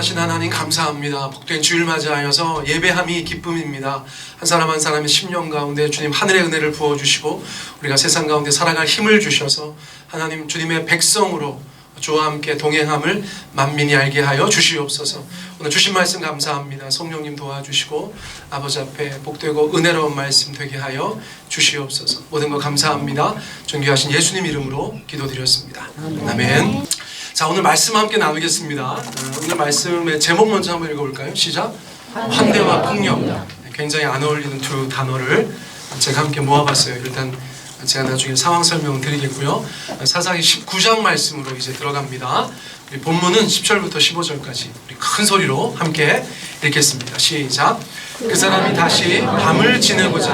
전능하신 하나님 감사합니다. 복된 주일 맞이하여서 예배함이 기쁨입니다. 한 사람 한 사람의 심령 가운데 주님 하늘의 은혜를 부어주시고 우리가 세상 가운데 살아갈 힘을 주셔서 하나님 주님의 백성으로 주와 함께 동행함을 만민이 알게 하여 주시옵소서. 오늘 주신 말씀 감사합니다. 성령님 도와주시고 아버지 앞에 복되고 은혜로운 말씀 되게 하여 주시옵소서. 모든 것 감사합니다. 존귀하신 예수님 이름으로 기도드렸습니다. 아멘. 자, 오늘 말씀 함께 나누겠습니다. 오늘 말씀의 제목 먼저 한번 읽어볼까요? 시작. 환대와 폭력. 굉장히 안 어울리는 두 단어를 제가 함께 모아봤어요. 일단 제가 나중에 상황 설명 드리겠고요. 사사기 19장 말씀으로 이제 들어갑니다. 우리 본문은 10절부터 15절까지 우리 큰 소리로 함께 읽겠습니다. 시작. 그 사람이 다시 밤을 지내고자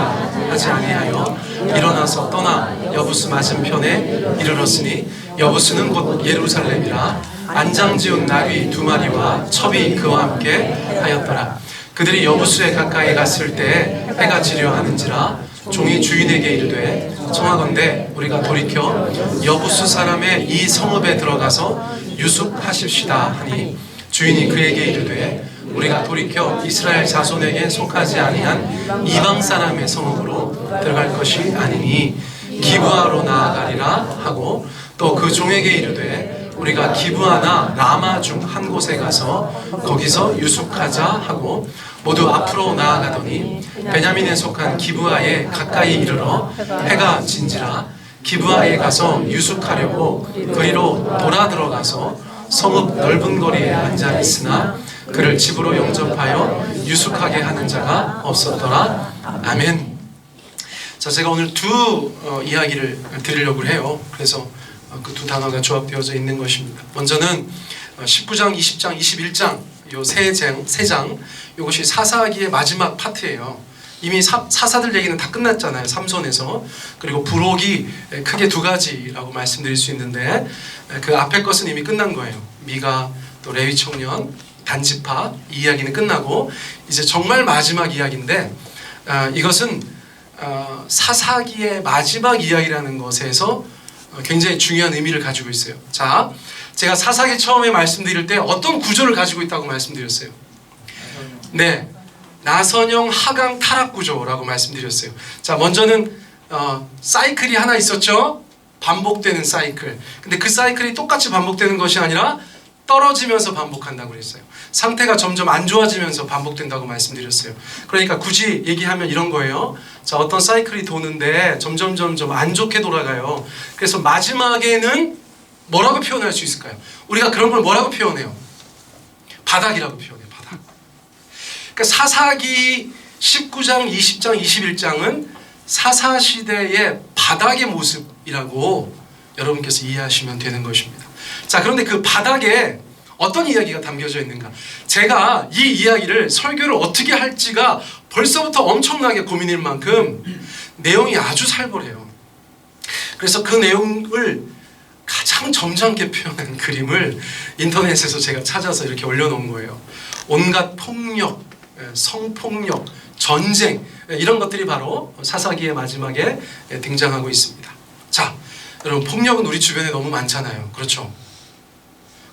하지 아니하여 일어나서 떠나 여부스 맞은편에 이르렀으니 여부스는 곧 예루살렘이라 안장지은 나귀 2마리와 첩이 그와 함께 하였더라. 그들이 여부스에 가까이 갔을 때 해가 지려 하는지라 종이 주인에게 이르되 청하건대 우리가 돌이켜 여부스 사람의 이 성읍에 들어가서 유숙하십시다 하니 주인이 그에게 이르되 우리가 돌이켜 이스라엘 자손에게 속하지 아니한 이방 사람의 성읍으로 들어갈 것이 아니니 기브아로 나아가리라 하고 또 그 종에게 이르되 우리가 기브아나 라마 중 한 곳에 가서 거기서 유숙하자 하고 모두 앞으로 나아가더니 베냐민에 속한 기브아에 가까이 이르러 해가 진지라 기브아에 가서 유숙하려고 그리로 돌아 들어가서 성읍 넓은 거리에 앉아 있으나 그를 집으로 영접하여 유숙하게 하는 자가 없었더라. 아멘. 자, 제가 오늘 두 이야기를 드리려고 해요. 그래서 그 두 단어가 조합되어져 있는 것입니다. 먼저는 19장, 20장, 21장 요 세 장 이것이 사사기의 마지막 파트예요. 이미 사사들 얘기는 다 끝났잖아요. 삼손에서. 그리고 부록이 크게 두 가지라고 말씀드릴 수 있는데 그 앞에 것은 이미 끝난 거예요. 미가, 또 레위 청년, 단지파 이 이야기는 끝나고 이제 정말 마지막 이야기인데 이것은 사사기의 마지막 이야기라는 것에서 굉장히 중요한 의미를 가지고 있어요. 자, 제가 사사기 처음에 말씀드릴 때 어떤 구조를 가지고 있다고 말씀드렸어요? 네, 나선형 하강 타락 구조라고 말씀드렸어요. 자, 먼저는 사이클이 하나 있었죠? 반복되는 사이클. 근데 그 사이클이 똑같이 반복되는 것이 아니라 떨어지면서 반복한다고 그랬어요. 상태가 점점 안 좋아지면서 반복된다고 말씀드렸어요. 그러니까 굳이 얘기하면 이런 거예요. 자, 어떤 사이클이 도는데 점점 안 좋게 돌아가요. 그래서 마지막에는 뭐라고 표현할 수 있을까요? 우리가 그런 걸 뭐라고 표현해요? 바닥이라고 표현해요. 바닥. 그러니까 사사기 19장, 20장, 21장은 사사시대의 바닥의 모습이라고 여러분께서 이해하시면 되는 것입니다. 자, 그런데 그 바닥에 어떤 이야기가 담겨져 있는가? 제가 이 이야기를 설교를 어떻게 할지가 벌써부터 엄청나게 고민일 만큼 내용이 아주 살벌해요. 그래서 그 내용을 가장 점잖게 표현한 그림을 인터넷에서 제가 찾아서 이렇게 올려놓은 거예요. 온갖 폭력, 성폭력, 전쟁 이런 것들이 바로 사사기의 마지막에 등장하고 있습니다. 자, 여러분, 폭력은 우리 주변에 너무 많잖아요. 그렇죠?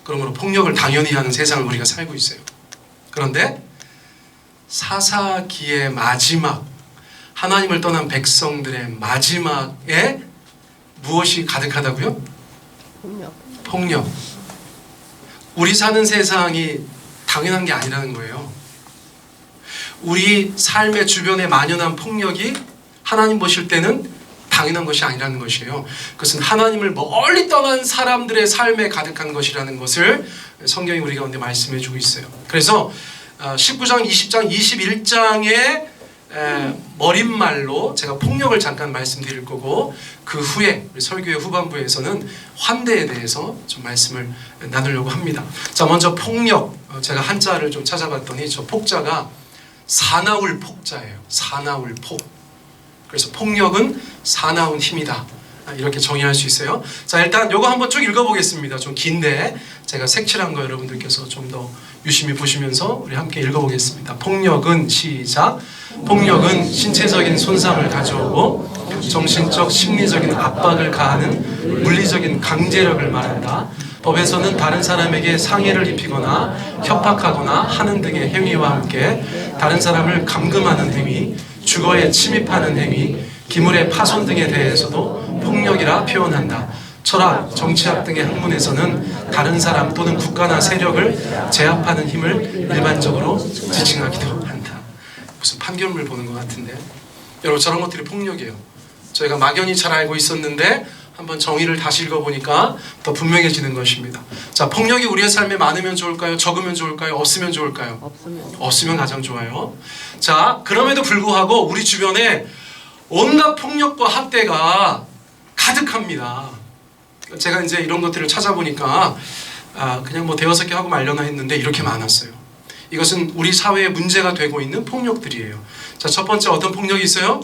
그러므로 폭력을 당연히 하는 세상을 우리가 살고 있어요. 그런데 사사기의 마지막, 하나님을 떠난 백성들의 마지막에 무엇이 가득하다고요? 폭력. 우리 사는 세상이 당연한 게 아니라는 거예요. 우리 삶의 주변에 만연한 폭력이 하나님 보실 때는 당연한 것이 아니라는 것이에요. 그것은 하나님을 멀리 떠난 사람들의 삶에 가득한 것이라는 것을 성경이 우리 가운데 말씀해 주고 있어요. 그래서 19장, 20장, 21장의 머릿말로 제가 폭력을 잠깐 말씀드릴 거고 그 후에 우리 설교의 후반부에서는 환대에 대해서 좀 말씀을 나누려고 합니다. 자, 먼저 폭력. 제가 한자를 좀 찾아봤더니 저 폭자가 사나울 폭자예요. 사나울 폭. 그래서 폭력은 사나운 힘이다. 이렇게 정의할 수 있어요. 자, 일단 요거 한번 쭉 읽어보겠습니다. 좀 긴데 제가 색칠한 거 여러분들께서 좀 더 유심히 보시면서 우리 함께 읽어보겠습니다. 폭력은 시작. 폭력은 신체적인 손상을 가져오고 정신적, 심리적인 압박을 가하는 물리적인 강제력을 말한다. 법에서는 다른 사람에게 상해를 입히거나 협박하거나 하는 등의 행위와 함께 다른 사람을 감금하는 행위, 주거에 침입하는 행위, 기물의 파손 등에 대해서도 폭력이라 표현한다. 철학, 정치학 등의 학문에서는 다른 사람 또는 국가나 세력을 제압하는 힘을 일반적으로 지칭하기도 한다. 무슨 판결문을 보는 것 같은데, 여러분 저런 것들이 폭력이에요. 저희가 막연히 잘 알고 있었는데 한번 정의를 다시 읽어보니까 더 분명해지는 것입니다. 자, 폭력이 우리의 삶에 많으면 좋을까요? 적으면 좋을까요? 없으면 좋을까요? 없으면 가장 좋아요. 자, 그럼에도 불구하고 우리 주변에 온갖 폭력과 학대가 가득합니다. 제가 이제 이런 것들을 찾아보니까 그냥 뭐 대여섯 개 하고 말려나 했는데 이렇게 많았어요. 이것은 우리 사회에 문제가 되고 있는 폭력들이에요. 자, 첫 번째 어떤 폭력이 있어요?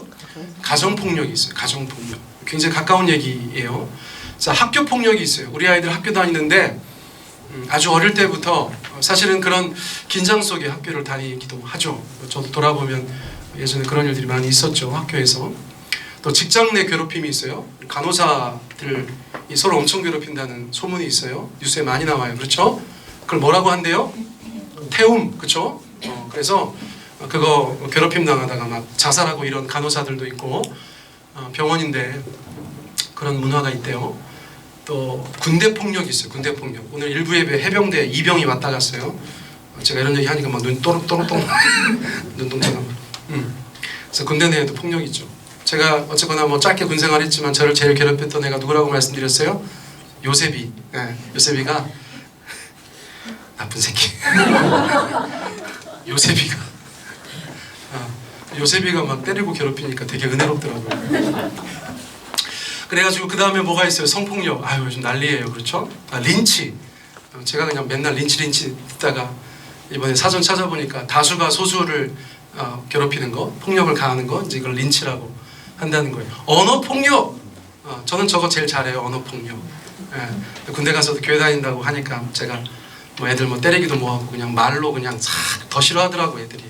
가정폭력이 있어요. 가정폭력. 굉장히 가까운 얘기예요. 자, 학교폭력이 있어요. 우리 아이들 학교 다니는데 아주 어릴 때부터 사실은 그런 긴장 속에 학교를 다니기도 하죠. 저도 돌아보면 예전에 그런 일들이 많이 있었죠. 학교에서. 또 직장 내 괴롭힘이 있어요. 간호사들 서로 엄청 괴롭힌다는 소문이 있어요. 뉴스에 많이 나와요. 그렇죠? 그걸 뭐라고 한대요? 태움. 그렇죠? 그래서 그거 괴롭힘 당하다가 막 자살하고 이런 간호사들도 있고, 병원인데 그런 문화가 있대요. 또 군대 폭력이 있어요. 군대 폭력. 오늘 일부 예배 해병대 이병이 왔다 갔어요. 제가 이런 얘기 하니까 막 눈 또록또록 눈동자가. 그래서 군대 내에도 폭력이 있죠. 제가 어쨌거나 뭐 짧게 군 생활했지만 저를 제일 괴롭혔던 애가 누구라고 말씀드렸어요? 요셉이. 네, 요셉이가 나쁜 새끼. 요셉이가 막 때리고 괴롭히니까 되게 은혜롭더라고요. 그래가지고 그 다음에 뭐가 있어요? 성폭력. 아유, 요즘 난리예요. 그렇죠? 린치. 제가 그냥 맨날 린치 듣다가 이번에 사전 찾아보니까 다수가 소수를 괴롭히는 거, 폭력을 가하는 거, 이제 이걸 린치라고 한다는 거예요. 언어폭력. 저는 저거 제일 잘해요. 언어폭력. 예. 군대 가서도 교회 다닌다고 하니까 제가 뭐 애들 뭐 때리기도 뭐하고 그냥 말로 그냥 더 싫어하더라고 애들이.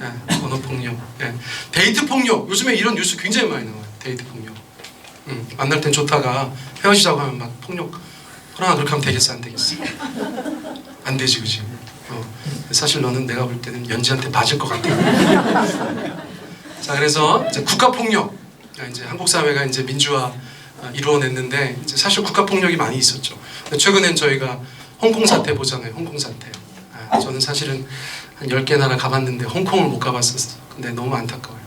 예. 언어폭력. 예. 데이트폭력. 요즘에 이런 뉴스 굉장히 많이 나와요. 데이트폭력. 만날 땐 좋다가 헤어지자고 하면 막 폭력. 그러나 그렇게 하면 되겠어? 안 되겠어? 안 되지, 그치? 사실 너는 내가 볼 때는 연지한테 맞을 것 같아. 자, 그래서 이제 국가폭력. 이제 한국 사회가 이제 민주화 이루어냈는데 이제 사실 국가폭력이 많이 있었죠. 최근엔 저희가 홍콩 사태 보잖아요. 홍콩 사태. 저는 사실은 한 10개 나라 가봤는데 홍콩을 못 가봤었어. 근데 너무 안타까워요.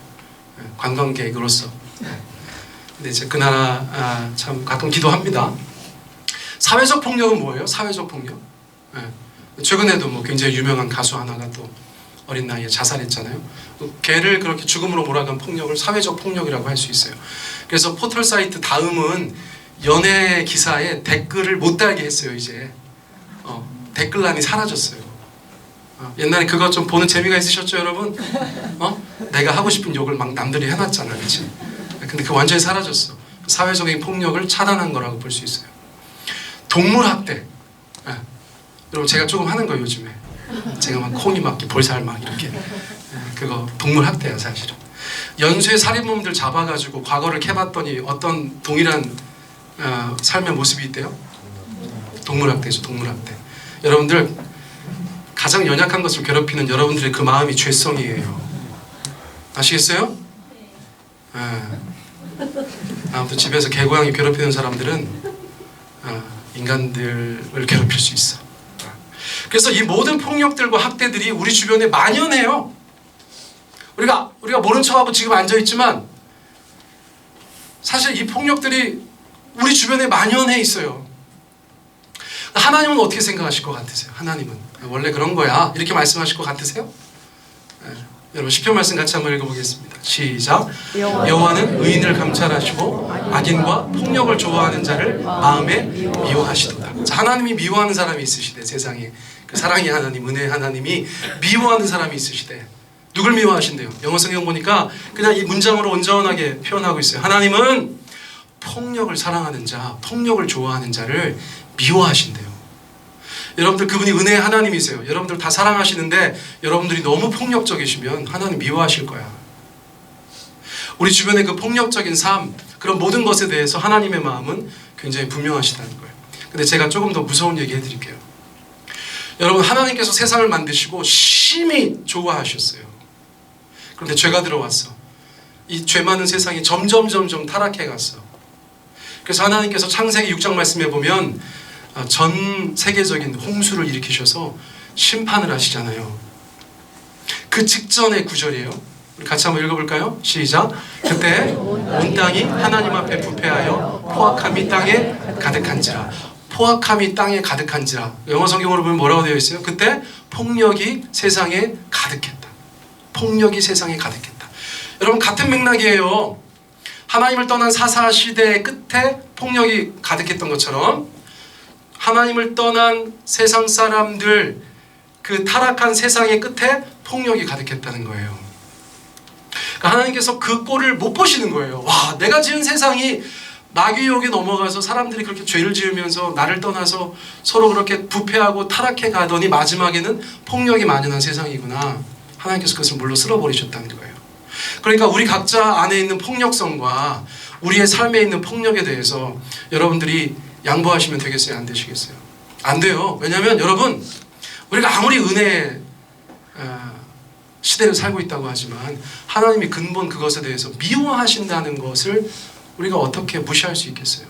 관광객으로서. 근데 이제 그 나라 참 가끔 기도합니다. 사회적 폭력은 뭐예요? 사회적 폭력. 최근에도 뭐 굉장히 유명한 가수 하나가 또 어린 나이에 자살했잖아요. 걔를 그렇게 죽음으로 몰아간 폭력을 사회적 폭력이라고 할 수 있어요. 그래서 포털 사이트 다음은 연예 기사에 댓글을 못 달게 했어요. 이제 댓글란이 사라졌어요. 옛날에 그거 좀 보는 재미가 있으셨죠, 여러분? 내가 하고 싶은 욕을 막 남들이 해놨잖아, 그렇지? 근데 그 완전히 사라졌어. 사회적인 폭력을 차단한 거라고 볼 수 있어요. 동물 학대. 여러분 제가 조금 하는 거예요, 요즘에. 제가 막 콩이 막 볼살 막 이렇게. 그거 동물 학대야, 사실은. 연쇄 살인범들 잡아가지고 과거를 캐봤더니 어떤 동일한 삶의 모습이 있대요? 동물 학대죠, 동물 학대. 여러분들 가장 연약한 것을 괴롭히는 여러분들의 그 마음이 죄성이에요. 아시겠어요? 아무튼 집에서 개고양이 괴롭히는 사람들은 인간들을 괴롭힐 수 있어. 그래서 이 모든 폭력들과 학대들이 우리 주변에 만연해요. 우리가 모른 척하고 지금 앉아있지만 사실 이 폭력들이 우리 주변에 만연해 있어요. 하나님은 어떻게 생각하실 것 같으세요? 하나님은 원래 그런 거야 이렇게 말씀하실 것 같으세요? 여러분 시편 말씀 같이 한번 읽어보겠습니다. 시작. 여호와는 의인을 감찰하시고 악인과 폭력을 좋아하는 자를 마음에 미워하시도다. 자, 하나님이 미워하는 사람이 있으시대. 세상에 그 사랑의 하나님, 은혜의 하나님이 미워하는 사람이 있으시대. 누굴 미워하신대요? 영어 성경 보니까 그냥 이 문장으로 온전하게 표현하고 있어요. 하나님은 폭력을 사랑하는 자, 폭력을 좋아하는 자를 미워하신대요. 여러분들 그분이 은혜의 하나님이세요. 여러분들 다 사랑하시는데 여러분들이 너무 폭력적이시면 하나님 미워하실 거야. 우리 주변의 그 폭력적인 삶, 그런 모든 것에 대해서 하나님의 마음은 굉장히 분명하시다는 거예요. 근데 제가 조금 더 무서운 얘기 해드릴게요. 여러분, 하나님께서 세상을 만드시고 심히 좋아하셨어요. 그런데 죄가 들어왔어. 이 죄 많은 세상이 점점 타락해 갔어. 그래서 하나님께서 창세기 6장 말씀에 보면 전 세계적인 홍수를 일으키셔서 심판을 하시잖아요. 그 직전의 구절이에요. 우리 같이 한번 읽어볼까요? 시작. 그때 온 땅이 하나님 앞에 부패하여 포악함이 땅에 가득한지라. 포악함이 땅에 가득한지라. 영어 성경으로 보면 뭐라고 되어 있어요? 그때 폭력이 세상에 가득했다. 폭력이 세상에 가득했다. 여러분, 같은 맥락이에요. 하나님을 떠난 사사 시대의 끝에 폭력이 가득했던 것처럼 하나님을 떠난 세상 사람들, 그 타락한 세상의 끝에 폭력이 가득했다는 거예요. 그러니까 하나님께서 그 꼴을 못 보시는 거예요. 와, 내가 지은 세상이 마귀욕에 넘어가서 사람들이 그렇게 죄를 지으면서 나를 떠나서 서로 그렇게 부패하고 타락해 가더니 마지막에는 폭력이 만연한 세상이구나. 하나님께서 그것을 물로 쓸어버리셨다는 거예요. 그러니까 우리 각자 안에 있는 폭력성과 우리의 삶에 있는 폭력에 대해서 여러분들이 양보하시면 되겠어요? 안 되시겠어요? 안 돼요. 왜냐하면 여러분, 우리가 아무리 은혜의 시대를 살고 있다고 하지만 하나님이 근본 그것에 대해서 미워하신다는 것을 우리가 어떻게 무시할 수 있겠어요?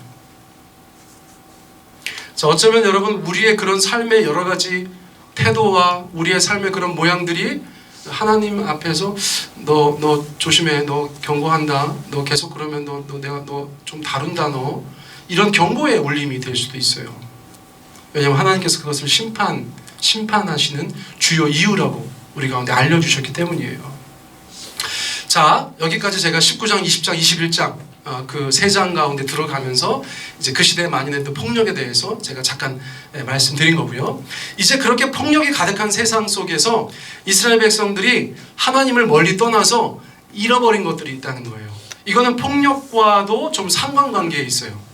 자, 어쩌면 여러분, 우리의 그런 삶의 여러 가지 태도와 우리의 삶의 그런 모양들이 하나님 앞에서 너 조심해, 너 경고한다, 너 계속 그러면 내가 너 좀 다룬다, 너 이런 경고의 울림이 될 수도 있어요. 왜냐하면 하나님께서 그것을 심판하시는 주요 이유라고 우리 가운데 알려주셨기 때문이에요. 자, 여기까지 제가 19장, 20장, 21장 그 세 장 가운데 들어가면서 이제 그 시대에 만연했던 폭력에 대해서 제가 잠깐 말씀드린 거고요. 이제 그렇게 폭력이 가득한 세상 속에서 이스라엘 백성들이 하나님을 멀리 떠나서 잃어버린 것들이 있다는 거예요. 이거는 폭력과도 좀 상관관계에 있어요.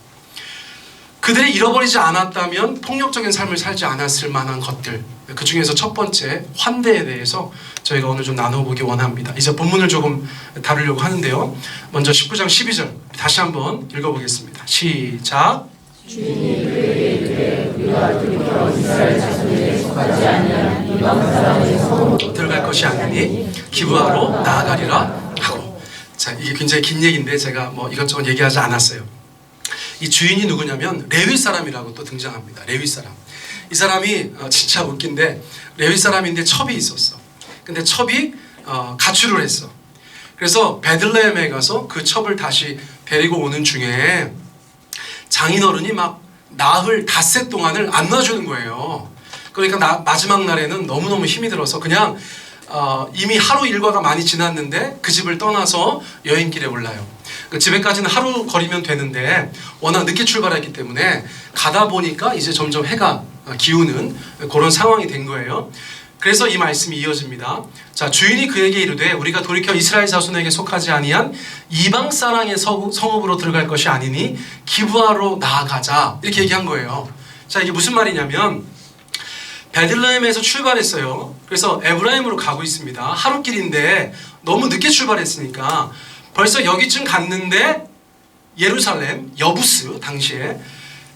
그들이 잃어버리지 않았다면 폭력적인 삶을 살지 않았을 만한 것들, 그 중에서 첫 번째 환대에 대해서 저희가 오늘 좀 나눠보기 원합니다. 이제 본문을 조금 다루려고 하는데요. 먼저 19장 12절 다시 한번 읽어보겠습니다. 시작. 주인이 그에게 이르되 우리가 들켜 이스라엘 자손에게 속하지 아니한 이방 사람의 성으로 들어갈 것이 아니니 기브아로 나아가리라 하고. 자, 이게 굉장히 긴 얘기인데 제가 뭐 이것저것 얘기하지 않았어요. 이 주인이 누구냐면 레위 사람이라고 또 등장합니다. 레위 사람. 이 사람이 진짜 웃긴데 레위 사람인데 첩이 있었어. 근데 첩이 가출을 했어. 그래서 베들레헴에 가서 그 첩을 다시 데리고 오는 중에 장인어른이 막 나흘 닷새 동안을 안 놔주는 거예요. 그러니까 마지막 날에는 너무너무 힘이 들어서 그냥 이미 하루 일과가 많이 지났는데 그 집을 떠나서 여행길에 올라요. 그 집에까지는 하루 거리면 되는데 워낙 늦게 출발했기 때문에 가다 보니까 이제 점점 해가 기우는 그런 상황이 된 거예요. 그래서 이 말씀이 이어집니다. 자, 주인이 그에게 이르되 우리가 돌이켜 이스라엘 자손에게 속하지 아니한 이방 사람의 성읍으로 들어갈 것이 아니니 기브아로 나아가자, 이렇게 얘기한 거예요. 자, 이게 무슨 말이냐면 베들레헴에서 출발했어요. 그래서 에브라임으로 가고 있습니다. 하루길인데 너무 늦게 출발했으니까 벌써 여기쯤 갔는데 예루살렘, 여부스 당시에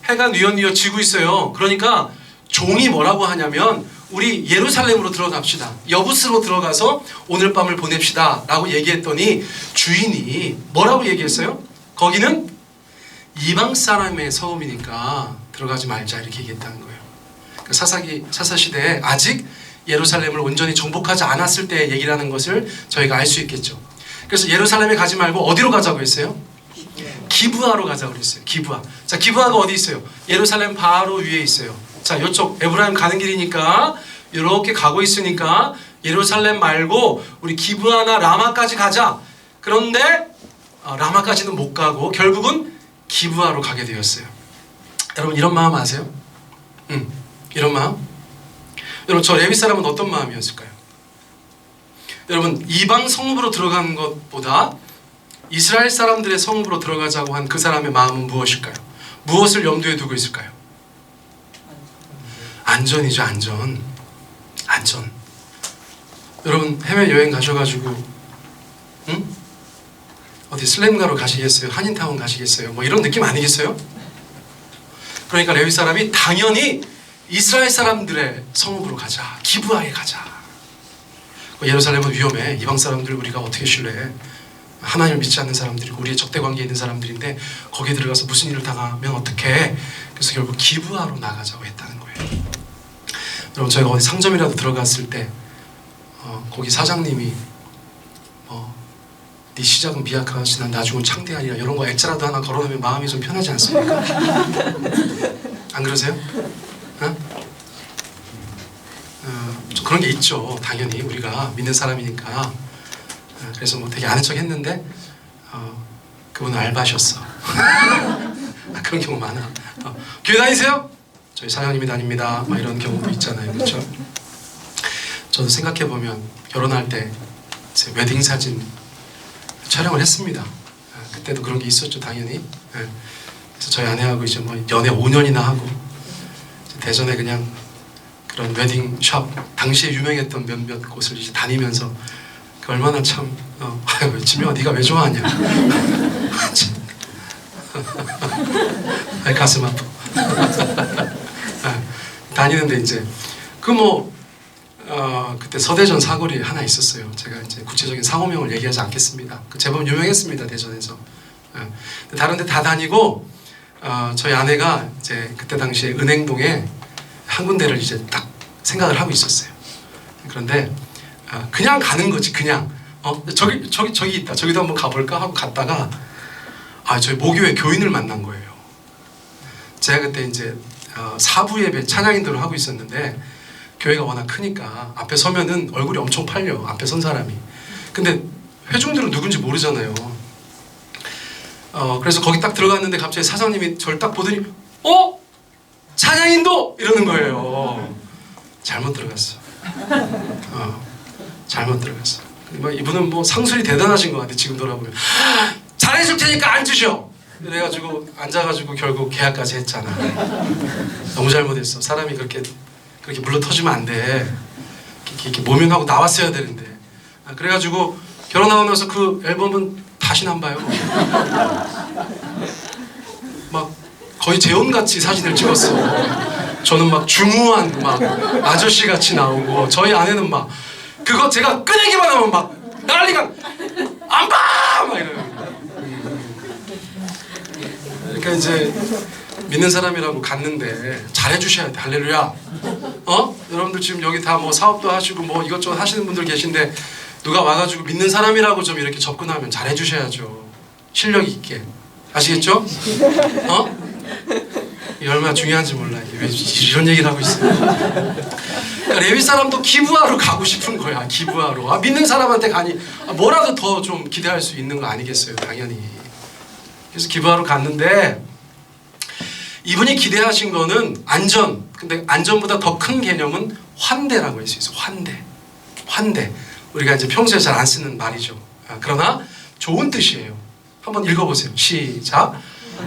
해가 뉘엿뉘엿 지고 있어요. 그러니까 종이 뭐라고 하냐면 우리 예루살렘으로 들어갑시다. 여부스로 들어가서 오늘 밤을 보냅시다 라고 얘기했더니 주인이 뭐라고 얘기했어요? 거기는 이방 사람의 성읍이니까 들어가지 말자, 이렇게 얘기했다는 거예요. 사사시대에 아직 예루살렘을 온전히 정복하지 않았을 때의 얘기라는 것을 저희가 알 수 있겠죠. 그래서 예루살렘에 가지 말고 어디로 가자고 했어요? 기브아로 가자고 그랬어요. 기브아. 자, 기브아가 어디 있어요? 예루살렘 바로 위에 있어요. 자, 이쪽 에브라임 가는 길이니까 이렇게 가고 있으니까 예루살렘 말고 우리 기브아나 라마까지 가자. 그런데 라마까지는 못 가고 결국은 기브아로 가게 되었어요. 여러분, 이런 마음 아세요? 이런 마음? 여러분, 저 레위 사람은 어떤 마음이었을까요? 여러분, 이방 성읍으로 들어가는 것보다 이스라엘 사람들의 성읍으로 들어가자고 한 그 사람의 마음은 무엇일까요? 무엇을 염두에 두고 있을까요? 안전이죠, 안전. 안전. 여러분, 해외여행 가셔가지고 어디 슬램가로 가시겠어요? 한인타운 가시겠어요? 뭐 이런 느낌 아니겠어요? 그러니까 레위 사람이 당연히 이스라엘 사람들의 성읍으로 가자, 기브아에 가자. 예루살렘은 위험해. 이방 사람들 우리가 어떻게 신뢰해? 하나님을 믿지 않는 사람들이고 우리의 적대 관계에 있는 사람들인데 거기에 들어가서 무슨 일을 당하면 어떡해? 그래서 결국 기브아로 나가자고 했다는 거예요. 여러분, 저희가 어디 상점이라도 들어갔을 때 거기 사장님이 네 시작은 미약하시나 나중은 창대하리라 이런 거 액자라도 하나 걸어놓으면 마음이 좀 편하지 않습니까? 안 그러세요? 좀 그런 게 있죠. 당연히 우리가 믿는 사람이니까. 그래서 뭐 되게 아는 척 했는데 그분은 알바셨어. 그런 경우 많아. 교회 다니세요? 저희 사장님이 다닙니다. 막 이런 경우도 있잖아요. 그렇죠? 저도 생각해보면 결혼할 때 제 웨딩 사진 촬영을 했습니다. 그때도 그런 게 있었죠. 당연히. 그래서 저희 아내하고 이제 뭐 연애 5년이나 하고 대전에 그냥 그런 웨딩샵 당시에 유명했던 몇몇 곳을 이제 다니면서 그 얼마나 참 아유 지명아 네가 왜 좋아하냐. 가슴 아파. 다니는데 이제 그때 서대전 사거리 하나 있었어요. 제가 이제 구체적인 상호명을 얘기하지 않겠습니다. 제법 유명했습니다. 대전에서. 다른 데 다 다니고 저희 아내가 이제 그때 당시에 은행동에 한 군데를 이제 딱 생각을 하고 있었어요. 그런데 그냥 가는 거지. 그냥 저기 있다. 저기도 한번 가볼까 하고 갔다가 저희 모교회 교인을 만난 거예요. 제가 그때 이제 사부 예배 찬양인들을 하고 있었는데 교회가 워낙 크니까 앞에 서면은 얼굴이 엄청 팔려. 앞에 선 사람이. 근데 회중들은 누군지 모르잖아요. 그래서 거기 딱 들어갔는데 갑자기 사장님이 저를 딱 보더니 찬양인도! 이러는 거예요. 잘못 들어갔어. 잘못 들어갔어. 이분은 뭐 상술이 대단하신 것 같아. 지금 돌아보면. 잘해줄 테니까 앉으셔! 그래가지고 앉아가지고 결국 계약까지 했잖아. 너무 잘못했어. 사람이 그렇게 물러 터지면 안 돼. 이렇게 모면하고 나왔어야 되는데. 그래가지고 결혼하고 나서 그 앨범은 다시는 안 봐요. 막 거의 재혼같이 사진을 찍었어. 저는 막 중후한 막 아저씨 같이 나오고 저희 아내는 막 그거 제가 꺼내기만 하면 막 난리가 안 봐! 막 이래요. 그러니까 이제 믿는 사람이라고 갔는데 잘해주셔야 돼. 할렐루야. 여러분들 지금 여기 다 뭐 사업도 하시고 뭐 이것저것 하시는 분들 계신데 누가 와가지고 믿는 사람이라고 좀 이렇게 접근하면 잘해주셔야죠. 실력 있게. 아시겠죠? 이게 얼마나 중요한지 몰라. 왜 이런 얘기를 하고 있어요? 그러니까 레위 사람도 기브아로 가고 싶은 거야. 기브아로. 믿는 사람한테 가니 뭐라도 더 좀 기대할 수 있는 거 아니겠어요? 당연히. 그래서 기브아로 갔는데 이분이 기대하신 거는 안전. 근데 안전보다 더 큰 개념은 환대라고 할 수 있어요. 환대. 우리가 이제 평소에 잘 안 쓰는 말이죠. 그러나 좋은 뜻이에요. 한번 읽어보세요. 시작.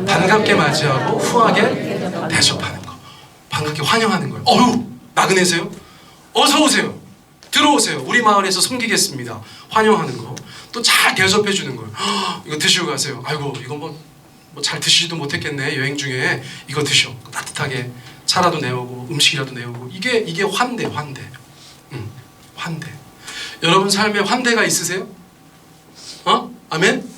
반갑게 맞이하고 후하게 대접하는 거. 반갑게 환영하는 거예요. 어휴, 나그네세요? 어서 오세요. 들어오세요. 우리 마을에서 섬기겠습니다. 환영하는 거. 또 잘 대접해 주는 거예요. 이거 드시고 가세요. 아이고, 이거 뭐 잘 드시지도 못했겠네. 여행 중에 이거 드셔. 따뜻하게 차라도 내오고 음식이라도 내오고. 이게 환대. 환대. 여러분 삶에 환대가 있으세요? 아멘?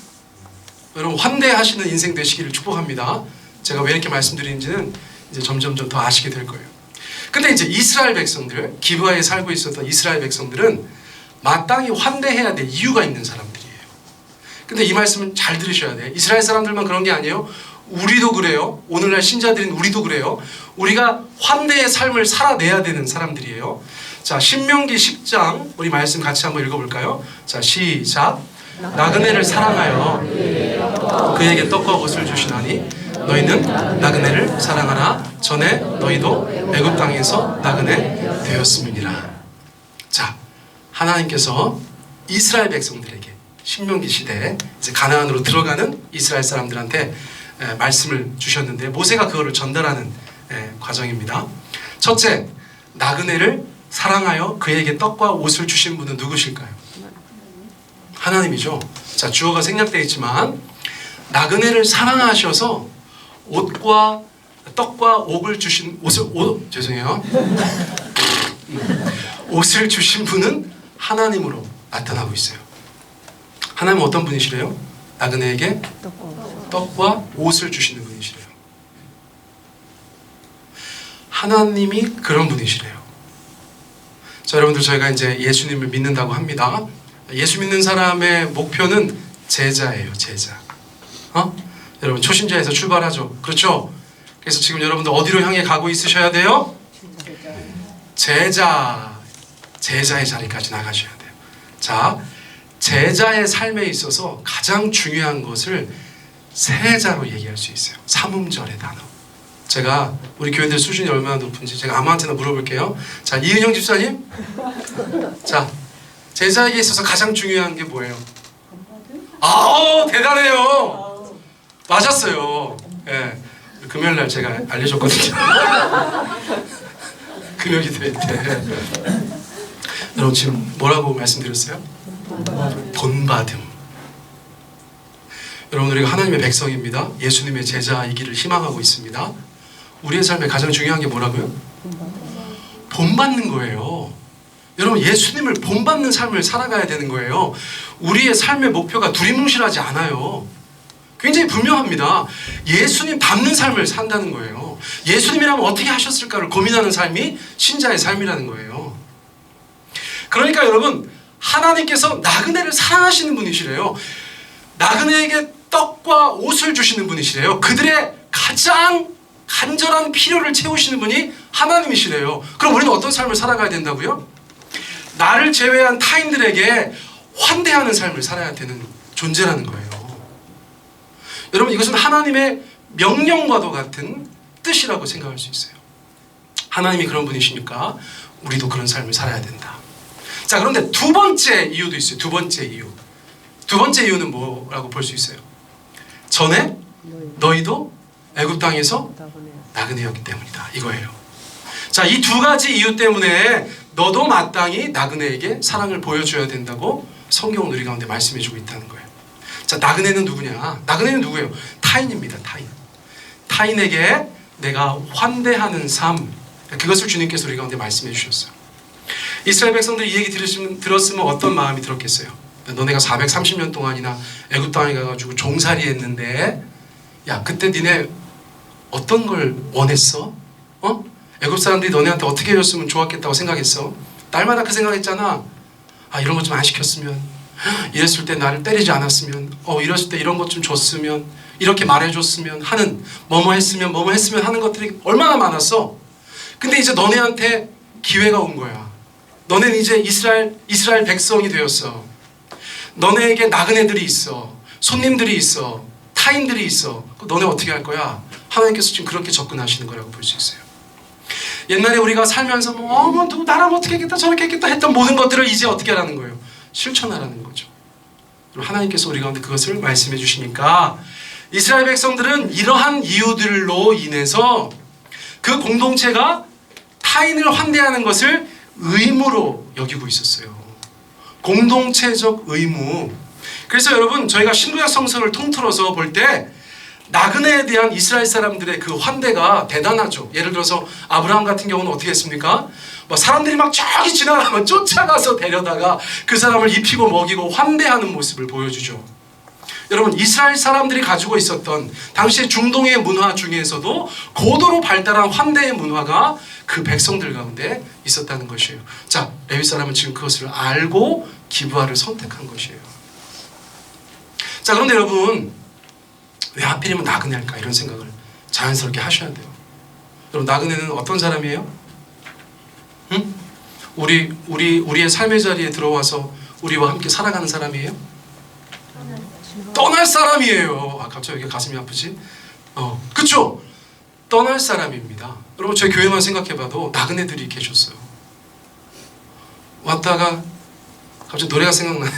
여러분 환대하시는 인생 되시기를 축복합니다. 제가 왜 이렇게 말씀드리는지는 이제 점점점 더 아시게 될 거예요. 근데 이제 이스라엘 백성들, 기브아에 살고 있었던 이스라엘 백성들은 마땅히 환대해야 될 이유가 있는 사람들이에요. 근데 이 말씀은 잘 들으셔야 돼요. 이스라엘 사람들만 그런 게 아니에요. 우리도 그래요. 오늘날 신자들인 우리도 그래요. 우리가 환대의 삶을 살아내야 되는 사람들이에요. 자, 신명기 10장 우리 말씀 같이 한번 읽어볼까요? 자, 시작. 나그네를 사랑하여 그에게 떡과 옷을 주시나니 너희는 나그네를 사랑하라. 전에 너희도 애굽 땅에서 나그네 되었음이니라. 자, 하나님께서 이스라엘 백성들에게 신명기 시대에 이제 가나안으로 들어가는 이스라엘 사람들한테 말씀을 주셨는데 모세가 그거를 전달하는 과정입니다. 첫째, 나그네를 사랑하여 그에게 떡과 옷을 주신 분은 누구실까요? 하나님이죠. 자, 주어가 생략되어 있지만 나그네를 사랑하셔서 옷과 떡과 옥을 주신 죄송해요. 옷을 주신 분은 하나님으로 나타나고 있어요. 하나님은 어떤 분이시래요? 나그네에게 떡과 옷을 주시는 분이시래요. 하나님이 그런 분이시래요. 자, 여러분들, 저희가 이제 예수님을 믿는다고 합니다. 예수 믿는 사람의 목표는 제자예요. 제자. 여러분, 초신자에서 출발하죠. 그렇죠? 그래서 지금 여러분들 어디로 향해 가고 있으셔야 돼요? 제자의 자리까지 나가셔야 돼요. 자, 제자의 삶에 있어서 가장 중요한 것을 세 자로 얘기할 수 있어요. 삼음절의 단어. 제가 우리 교회들 수준이 얼마나 높은지 제가 아무한테나 물어볼게요. 자, 이은영 집사님. 자, 제자에게 있어서 가장 중요한 게 뭐예요? 대단해요. 맞았어요. 예. 금요일날 제가 알려줬거든요. 금요기도회 때. 여러분, 지금 뭐라고 말씀드렸어요? 본받음. 여러분, 우리가 하나님의 백성입니다. 예수님의 제자이기를 희망하고 있습니다. 우리의 삶에 가장 중요한 게 뭐라고요? 본받는 거예요. 여러분, 예수님을 본받는 삶을 살아가야 되는 거예요. 우리의 삶의 목표가 두리뭉실하지 않아요. 굉장히 분명합니다. 예수님 닮는 삶을 산다는 거예요. 예수님이라면 어떻게 하셨을까를 고민하는 삶이 신자의 삶이라는 거예요. 그러니까 여러분, 하나님께서 나그네를 사랑하시는 분이시래요. 나그네에게 떡과 옷을 주시는 분이시래요. 그들의 가장 간절한 필요를 채우시는 분이 하나님이시래요. 그럼 우리는 어떤 삶을 살아가야 된다고요? 나를 제외한 타인들에게 환대하는 삶을 살아야 되는 존재라는 거예요. 여러분, 이것은 하나님의 명령과도 같은 뜻이라고 생각할 수 있어요. 하나님이 그런 분이시니까 우리도 그런 삶을 살아야 된다. 자, 그런데 두 번째 이유도 있어요. 두 번째 이유. 두 번째 이유는 뭐라고 볼 수 있어요? 전에 너희도 애굽 땅에서 나그네였기 때문이다. 이거예요. 자, 이 두 가지 이유 때문에 너도 마땅히 나그네에게 사랑을 보여줘야 된다고 성경은 우리 가운데 말씀해주고 있다는 거예요. 자, 나그네는 누구냐? 나그네는 누구예요? 타인입니다. 타인. 타인에게 내가 환대하는 삶, 그것을 주님께서 우리 가운데 말씀해 주셨어요. 이스라엘 백성들이 이 얘기 들었으면 어떤 마음이 들었겠어요? 너네가 430년 동안이나 애굽 땅에 가가지고 종살이 했는데, 야, 그때 니네 어떤 걸 원했어? 애굽 사람들이 너네한테 어떻게 해줬으면 좋았겠다고 생각했어? 날마다 그 생각했잖아. 이런 것 좀 안 시켰으면, 이랬을 때 나를 때리지 않았으면, 이랬을 때 이런 것 좀 줬으면, 이렇게 말해줬으면 하는, 뭐뭐 했으면 하는 것들이 얼마나 많았어. 근데 이제 너네한테 기회가 온 거야. 너네는 이제 이스라엘 백성이 되었어. 너네에게 나그네들이 있어. 손님들이 있어. 타인들이 있어. 너네 어떻게 할 거야? 하나님께서 지금 그렇게 접근하시는 거라고 볼 수 있어요. 옛날에 우리가 살면서 누구 나랑 어떻게 했겠다 저렇게 했겠다 했던 모든 것들을 이제 어떻게 하라는 거예요? 실천하라는 거죠. 하나님께서 우리 가운데 그것을 말씀해 주시니까 이스라엘 백성들은 이러한 이유들로 인해서 그 공동체가 타인을 환대하는 것을 의무로 여기고 있었어요. 공동체적 의무. 그래서 여러분, 저희가 신구약 성서를 통틀어서 볼 때 나그네에 대한 이스라엘 사람들의 그 환대가 대단하죠. 예를 들어서 아브라함 같은 경우는 어떻게 했습니까? 사람들이 막 저기 지나가면 쫓아가서 데려다가 그 사람을 입히고 먹이고 환대하는 모습을 보여주죠. 여러분, 이스라엘 사람들이 가지고 있었던 당시의 중동의 문화 중에서도 고도로 발달한 환대의 문화가 그 백성들 가운데 있었다는 것이에요. 자, 레위 사람은 지금 그것을 알고 기브아를 선택한 것이에요. 자, 그런데 여러분, 왜 하필이면 나그네일까? 이런 생각을 자연스럽게 하셔야 돼요. 여러분, 나그네는 어떤 사람이에요? 응? 우리의 삶의 자리에 들어와서 우리와 함께 살아가는 사람이에요? 떠날 사람이에요. 갑자기 왜 가슴이 아프지? 그쵸? 떠날 사람입니다. 여러분, 저희 교회만 생각해봐도 나그네들이 계셨어요. 왔다가 갑자기 노래가 생각나네.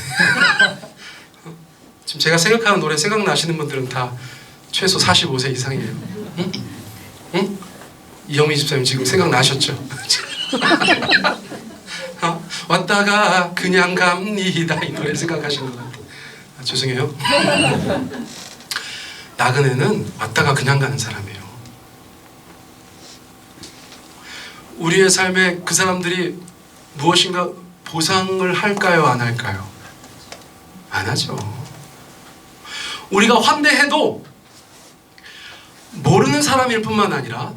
지금 제가 생각하는 노래 생각나시는 분들은 다 최소 45세 이상이에요. 응? 응? 이영미 집사님 지금 생각나셨죠? 왔다가 그냥 갑니다. 이 노래 생각하시는 것 같아요. 죄송해요. 나그네는 왔다가 그냥 가는 사람이에요. 우리의 삶에 그 사람들이 무엇인가 보상을 할까요? 안 할까요? 안 하죠. 우리가 환대해도 모르는 사람일 뿐만 아니라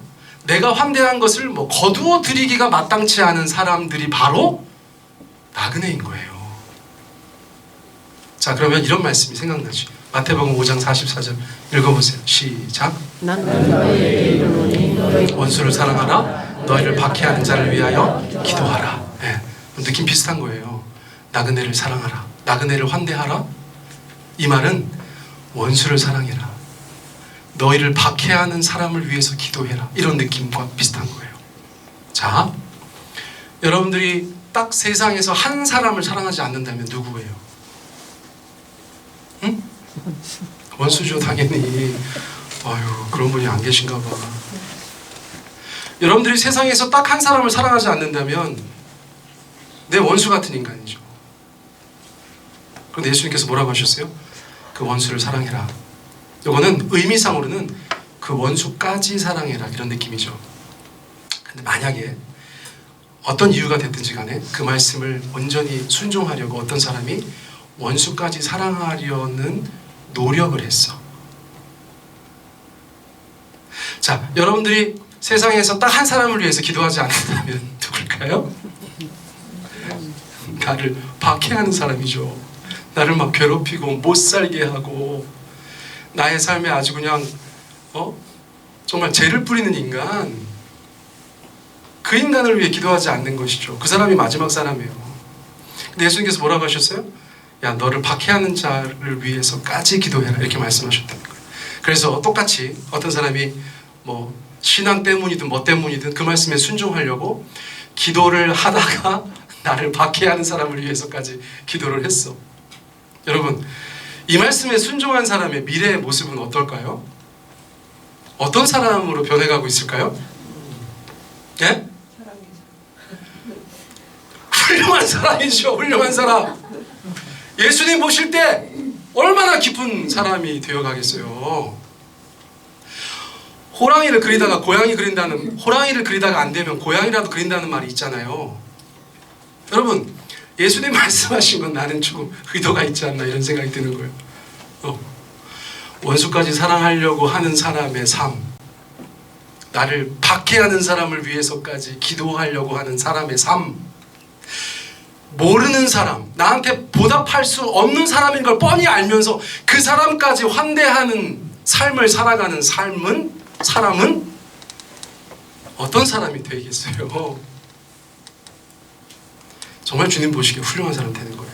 내가 환대한 것을 뭐 거두어 드리기가 마땅치 않은 사람들이 바로 나그네인 거예요. 자, 그러면 이런 말씀이 생각나죠. 마태복음 5장 44절 읽어보세요. 시작. 나는 너희에게 이르노니 원수를 사랑하라. 너희를 박해하는 자를 위하여 기도하라. 네, 느낌 비슷한 거예요. 나그네를 사랑하라. 나그네를 환대하라. 이 말은 원수를 사랑해라. 너희를 박해하는 사람을 위해서 기도해라. 이런 느낌과 비슷한 거예요. 자, 여러분들이 딱 세상에서 한 사람을 사랑하지 않는다면 누구예요? 응? 원수죠, 당연히. 아유, 그런 분이 안 계신가 봐. 여러분들이 세상에서 딱 한 사람을 사랑하지 않는다면 내 원수 같은 인간이죠. 그런데 예수님께서 뭐라고 하셨어요? 그 원수를 사랑해라. 이거는 의미상으로는 그 원수까지 사랑해라 이런 느낌이죠. 근데 만약에 어떤 이유가 됐든지 간에 그 말씀을 온전히 순종하려고 어떤 사람이 원수까지 사랑하려는 노력을 했어. 자, 여러분들이 세상에서 딱 한 사람을 위해서 기도하지 않는다면 누굴까요? 나를 박해하는 사람이죠. 나를 막 괴롭히고 못 살게 하고 나의 삶에 아주 그냥 정말 죄를 뿌리는 인간, 그 인간을 위해 기도하지 않는 것이죠. 그 사람이 마지막 사람이에요. 근데 예수님께서 뭐라고 하셨어요? 야, 너를 박해하는 자를 위해서까지 기도해라 이렇게 말씀하셨다는 거예요. 그래서 똑같이 어떤 사람이 뭐 신앙 때문이든 뭐 때문이든 그 말씀에 순종하려고 기도를 하다가 나를 박해하는 사람을 위해서까지 기도를 했어. 여러분, 이 말씀에 순종한 사람의 미래의 모습은 어떨까요? 어떤 사람으로 변해가고 있을까요? 예? 훌륭한 사람이죠. 훌륭한 사람. 예수님 보실 때 얼마나 기쁜 사람이 되어가겠어요. 호랑이를 그리다가 고양이 그린다는, 호랑이를 그리다가 안 되면 고양이라도 그린다는 말이 있잖아요. 여러분, 예수님 말씀하신 건 나는 조금 의도가 있지 않나 이런 생각이 드는 거예요. 원수까지 사랑하려고 하는 사람의 삶, 나를 박해하는 사람을 위해서까지 기도하려고 하는 사람의 삶, 모르는 사람, 나한테 보답할 수 없는 사람인 걸 뻔히 알면서 그 사람까지 환대하는 삶을 살아가는 사람은 어떤 사람이 되겠어요? 정말 주님 보시기에 훌륭한 사람 되는 거예요.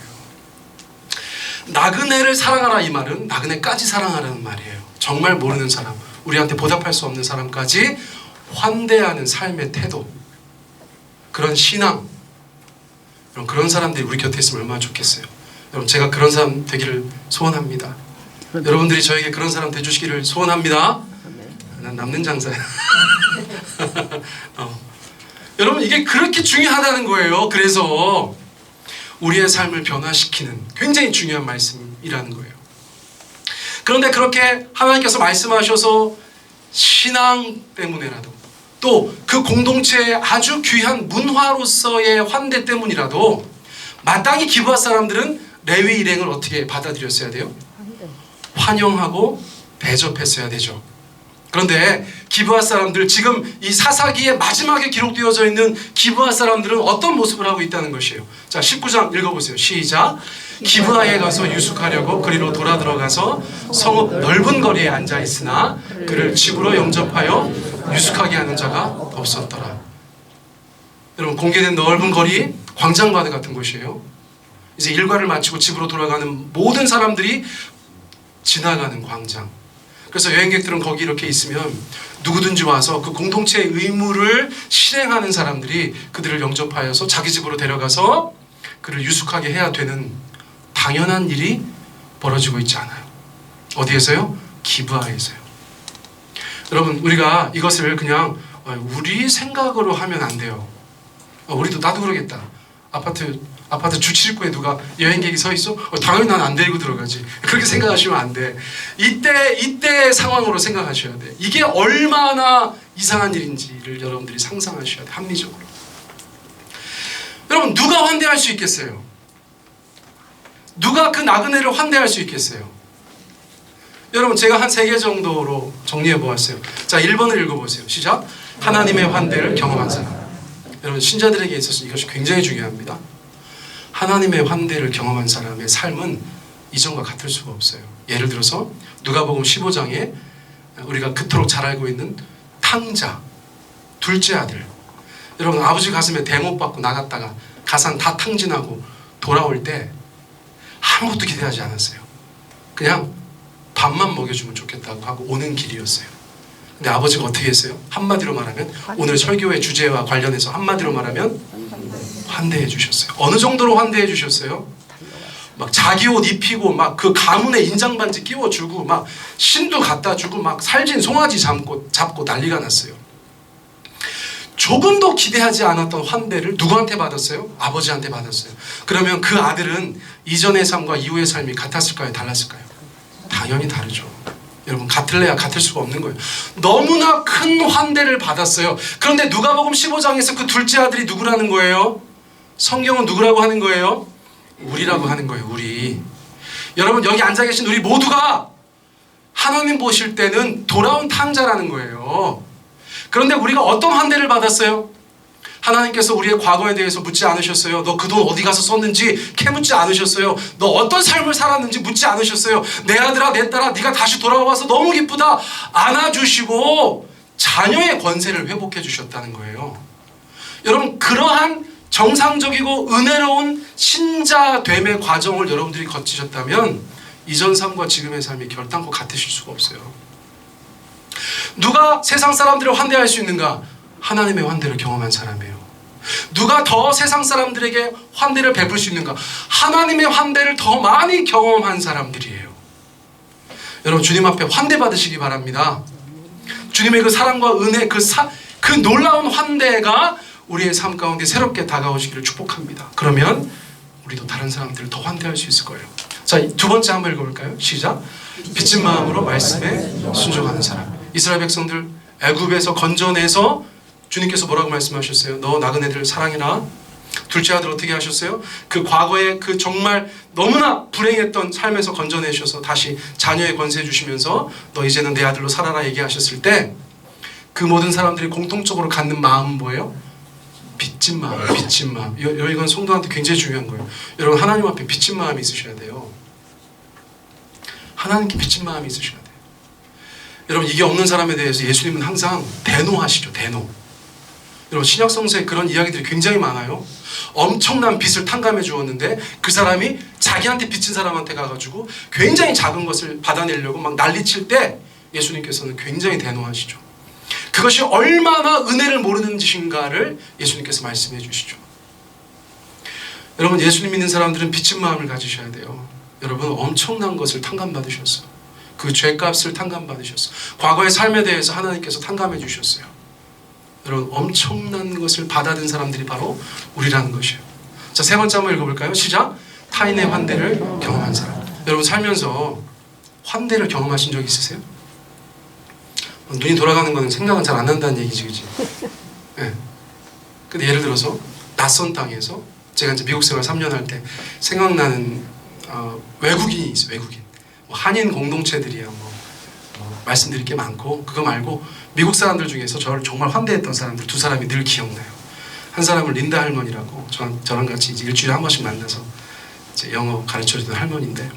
나그네를 사랑하라 이 말은 나그네까지 사랑하라는 말이에요. 정말 모르는 사람, 우리한테 보답할 수 없는 사람까지 환대하는 삶의 태도, 그런 신앙, 그런 사람들이 우리 곁에 있으면 얼마나 좋겠어요. 여러분, 제가 그런 사람 되기를 소원합니다. 여러분들이 저에게 그런 사람 되주시기를 소원합니다. 난 남는 장사야. 여러분, 이게 그렇게 중요하다는 거예요. 그래서 우리의 삶을 변화시키는 굉장히 중요한 말씀이라는 거예요. 그런데 그렇게 하나님께서 말씀하셔서 신앙 때문에라도 또 그 공동체의 아주 귀한 문화로서의 환대 때문이라도 마땅히 기부할 사람들은 레위 일행을 어떻게 받아들였어야 돼요? 환영하고 대접했어야 되죠. 그런데 기부할 사람들, 지금 이 사사기의 마지막에 기록되어져 있는 기부할 사람들은 어떤 모습을 하고 있다는 것이에요. 자, 19장 읽어보세요. 시작. 기브아에 가서 유숙하려고 그리로 돌아 들어가서 성읍 넓은 거리에 앉아 있으나 그를 집으로 영접하여 유숙하게 하는 자가 없었더라. 여러분, 공개된 넓은 거리, 광장바다 같은 곳이에요. 이제 일과를 마치고 집으로 돌아가는 모든 사람들이 지나가는 광장. 그래서 여행객들은 거기 이렇게 있으면 누구든지 와서 그 공동체의 의무를 실행하는 사람들이 그들을 영접하여서 자기 집으로 데려가서 그를 유숙하게 해야 되는 당연한 일이 벌어지고 있지 않아요. 어디에서요? 기브아에서요. 여러분, 우리가 이것을 그냥 우리 생각으로 하면 안 돼요. 우리도 나도 그러겠다. 아파트 주칠구에 누가 여행객이 서 있어? 당연히 난 안 데리고 들어가지. 그렇게 생각하시면 안 돼. 이때 상황으로 생각하셔야 돼. 이게 얼마나 이상한 일인지를 여러분들이 상상하셔야 돼요. 합리적으로. 여러분, 누가 환대할 수 있겠어요? 누가 그 나그네를 환대할 수 있겠어요? 여러분, 제가 한 3개 정도로 정리해 보았어요. 자, 1번을 읽어보세요. 시작. 하나님의 환대를 경험한 사람. 여러분, 신자들에게 있어서 이것이 굉장히 중요합니다. 하나님의 환대를 경험한 사람의 삶은 이전과 같을 수가 없어요. 예를 들어서 누가복음 15장에 우리가 그토록 잘 알고 있는 탕자, 둘째 아들. 여러분, 아버지 가슴에 대못 받고 나갔다가 가산 다 탕진하고 돌아올 때 아무것도 기대하지 않았어요. 그냥 밥만 먹여주면 좋겠다고 하고 오는 길이었어요. 근데 아버지가 어떻게 했어요? 한마디로 말하면, 오늘 설교의 주제와 관련해서 한마디로 말하면 환대해 주셨어요. 어느 정도로 환대해 주셨어요? 막 자기 옷 입히고 막 그 가문에 인장반지 끼워주고 막 신도 갖다 주고 막 살진 송아지 잡고 난리가 났어요. 조금도 기대하지 않았던 환대를 누구한테 받았어요? 아버지한테 받았어요. 그러면 그 아들은 이전의 삶과 이후의 삶이 같았을까요? 달랐을까요? 당연히 다르죠. 여러분, 같을래야 같을 수가 없는 거예요. 너무나 큰 환대를 받았어요. 그런데 누가복음 15장에서 그 둘째 아들이 누구라는 거예요? 성경은 누구라고 하는 거예요? 우리라고 하는 거예요. 우리. 여러분, 여기 앉아 계신 우리 모두가 하나님 보실 때는 돌아온 탕자라는 거예요. 그런데 우리가 어떤 환대를 받았어요? 하나님께서 우리의 과거에 대해서 묻지 않으셨어요. 너 그 돈 어디 가서 썼는지 캐묻지 않으셨어요. 너 어떤 삶을 살았는지 묻지 않으셨어요. 내 아들아, 내 딸아, 네가 다시 돌아와서 너무 기쁘다 안아주시고 자녀의 권세를 회복해 주셨다는 거예요. 여러분, 그러한 정상적이고 은혜로운 신자됨의 과정을 여러분들이 거치셨다면 이전 삶과 지금의 삶이 결단코 같으실 수가 없어요. 누가 세상 사람들을 환대할 수 있는가? 하나님의 환대를 경험한 사람이에요. 누가 더 세상 사람들에게 환대를 베풀 수 있는가? 하나님의 환대를 더 많이 경험한 사람들이에요. 여러분, 주님 앞에 환대 받으시기 바랍니다. 주님의 그 사랑과 은혜, 그 놀라운 환대가 우리의 삶 가운데 새롭게 다가오시기를 축복합니다. 그러면 우리도 다른 사람들을 더 환대할 수 있을 거예요. 자, 2번째 한번 읽어볼까요? 시작. 빚진 마음으로 말씀에 순종하는 사람. 이스라엘 백성들 애굽에서 건져내서 주님께서 뭐라고 말씀하셨어요? 너 나그네들 사랑해라. 둘째 아들 어떻게 하셨어요? 그 과거에 그 정말 너무나 불행했던 삶에서 건져내셔서 다시 자녀의 권세 주시면서 너 이제는 내 아들로 살아라 얘기하셨을 때 그 모든 사람들이 공통적으로 갖는 마음은 뭐예요? 빚진 마음, 빚진 마음. 이건 성도한테 굉장히 중요한 거예요. 여러분, 하나님 앞에 빚진 마음이 있으셔야 돼요. 하나님께 빚진 마음이 있으셔야 돼요. 여러분, 이게 없는 사람에 대해서 예수님은 항상 대노하시죠. 대노. 여러분, 신약 성서에 그런 이야기들이 굉장히 많아요. 엄청난 빚을 탕감해 주었는데 그 사람이 자기한테 빚진 사람한테 가가지고 굉장히 작은 것을 받아내려고 막 난리칠 때 예수님께서는 굉장히 대노하시죠. 그것이 얼마나 은혜를 모르는 짓인가를 예수님께서 말씀해 주시죠. 여러분, 예수님 믿는 사람들은 빚진 마음을 가지셔야 돼요. 여러분, 엄청난 것을 탕감받으셨어요. 그 죄값을 탕감받으셨어요. 과거의 삶에 대해서 하나님께서 탕감해 주셨어요. 여러분, 엄청난 것을 받아든 사람들이 바로 우리라는 것이에요. 자, 3번째 한번 읽어볼까요? 시작. 타인의 환대를 경험한 사람. 여러분, 살면서 환대를 경험하신 적 있으세요? 눈이 돌아가는 거는 생각은 잘 안 난다는 얘기지, 그치? 네. 근데 예를 들어서 낯선 땅에서 제가 이제 미국 생활 3년 할 때 생각나는 외국인이 있어요. 외국인. 한인 공동체들이야. 말씀드릴 게 많고, 그거 말고 미국 사람들 중에서 저를 정말 환대했던 사람들 2사람이 늘 기억나요. 한 사람은 린다 할머니라고 저랑 같이 이제 일주일에 한 번씩 만나서 이제 영어 가르쳐주던 할머니인데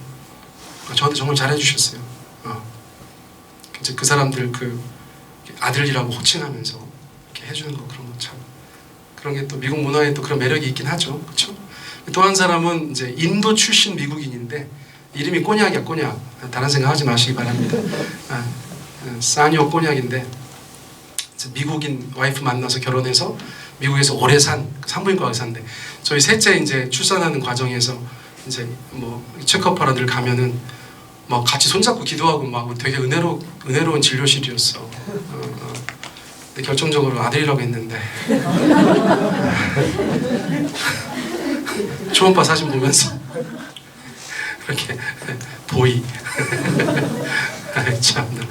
저한테 정말 잘해주셨어요. 이제 그 사람들 그 아들이라고 호칭하면서 이렇게 해주는 거, 그런 거 참, 그런 게 또 미국 문화에 또 그런 매력이 있긴 하죠. 그렇죠? 또 한 사람은 이제 인도 출신 미국인인데 이름이 꼬냑이야. 꼬냑. 다른 생각하지 마시기 바랍니다. 사니오 꼬냑인데 미국인 와이프 만나서 결혼해서 미국에서 오래 산부인과 의사인데 저희 셋째 이제 출산하는 과정에서 이제 뭐 체크업하러 늘 가면은 막 같이 손잡고 기도하고 막 되게 은혜로운 진료실이었어. 근데 결정적으로 아들이라고 했는데 초음파 사진 보면서 그렇게 보이 참나.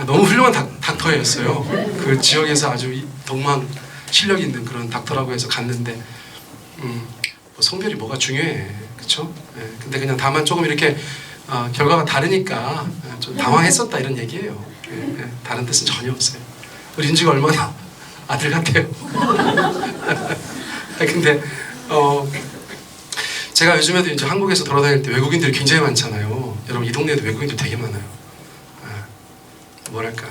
너무 훌륭한 닥터였어요. 그 지역에서 아주 덕망 실력 있는 그런 닥터라고 해서 갔는데 뭐 성별이 뭐가 중요해, 그렇죠? 예, 근데 그냥 다만 조금 이렇게 결과가 다르니까 좀 당황했었다 이런 얘기예요. 예, 예, 다른 뜻은 전혀 없어요. 우리 인지가 얼마나 아들 같아요. 근데 제가 요즘에도 이제 한국에서 돌아다닐 때 외국인들이 굉장히 많잖아요. 여러분 이 동네에도 외국인들 되게 많아요. 뭐랄까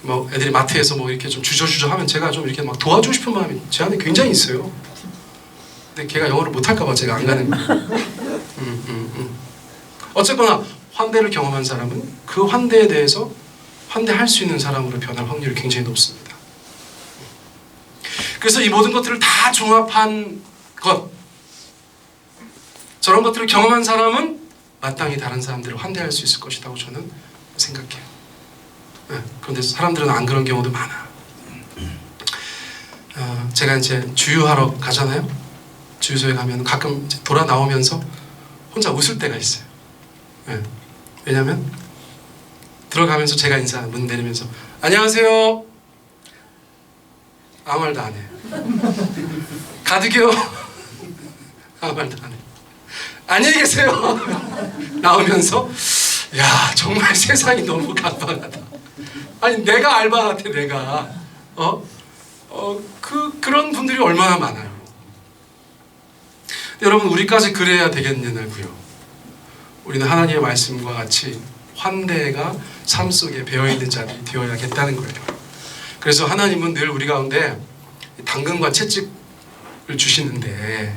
뭐 애들이 마트에서 뭐 이렇게 좀 주저주저 하면 제가 좀 이렇게 막 도와주고 싶은 마음이 제 안에 굉장히 있어요. 근데 걔가 영어를 못할까봐 제가 안 가는 거예요. 어쨌거나 환대를 경험한 사람은 그 환대에 대해서 환대할 수 있는 사람으로 변할 확률이 굉장히 높습니다. 그래서 이 모든 것들을 다 종합한 것, 저런 것들을 경험한 사람은 마땅히 다른 사람들을 환대할 수 있을 것이라고 저는 생각해요. 네, 그런데 사람들은 안 그런 경우도 많아. 제가 이제 주유하러 가잖아요. 주유소에 가면 가끔 이제 돌아 나오면서 혼자 웃을 때가 있어요. 네, 왜냐면 들어가면서 제가 인사 문 내리면서 안녕하세요. 아무 말도 안 해. 가득이요. 아무 말도 안 해. 안녕히 계세요. 나오면서 야 정말 세상이 너무 깜깜하다. 아니 내가 알바 같아 내가. 그런 분들이 얼마나 많아요. 여러분 우리까지 그래야 되겠느냐고요. 우리는 하나님의 말씀과 같이 환대가 삶 속에 배어있는 자들이 되어야겠다는 거예요. 그래서 하나님은 늘 우리 가운데 당근과 채찍을 주시는데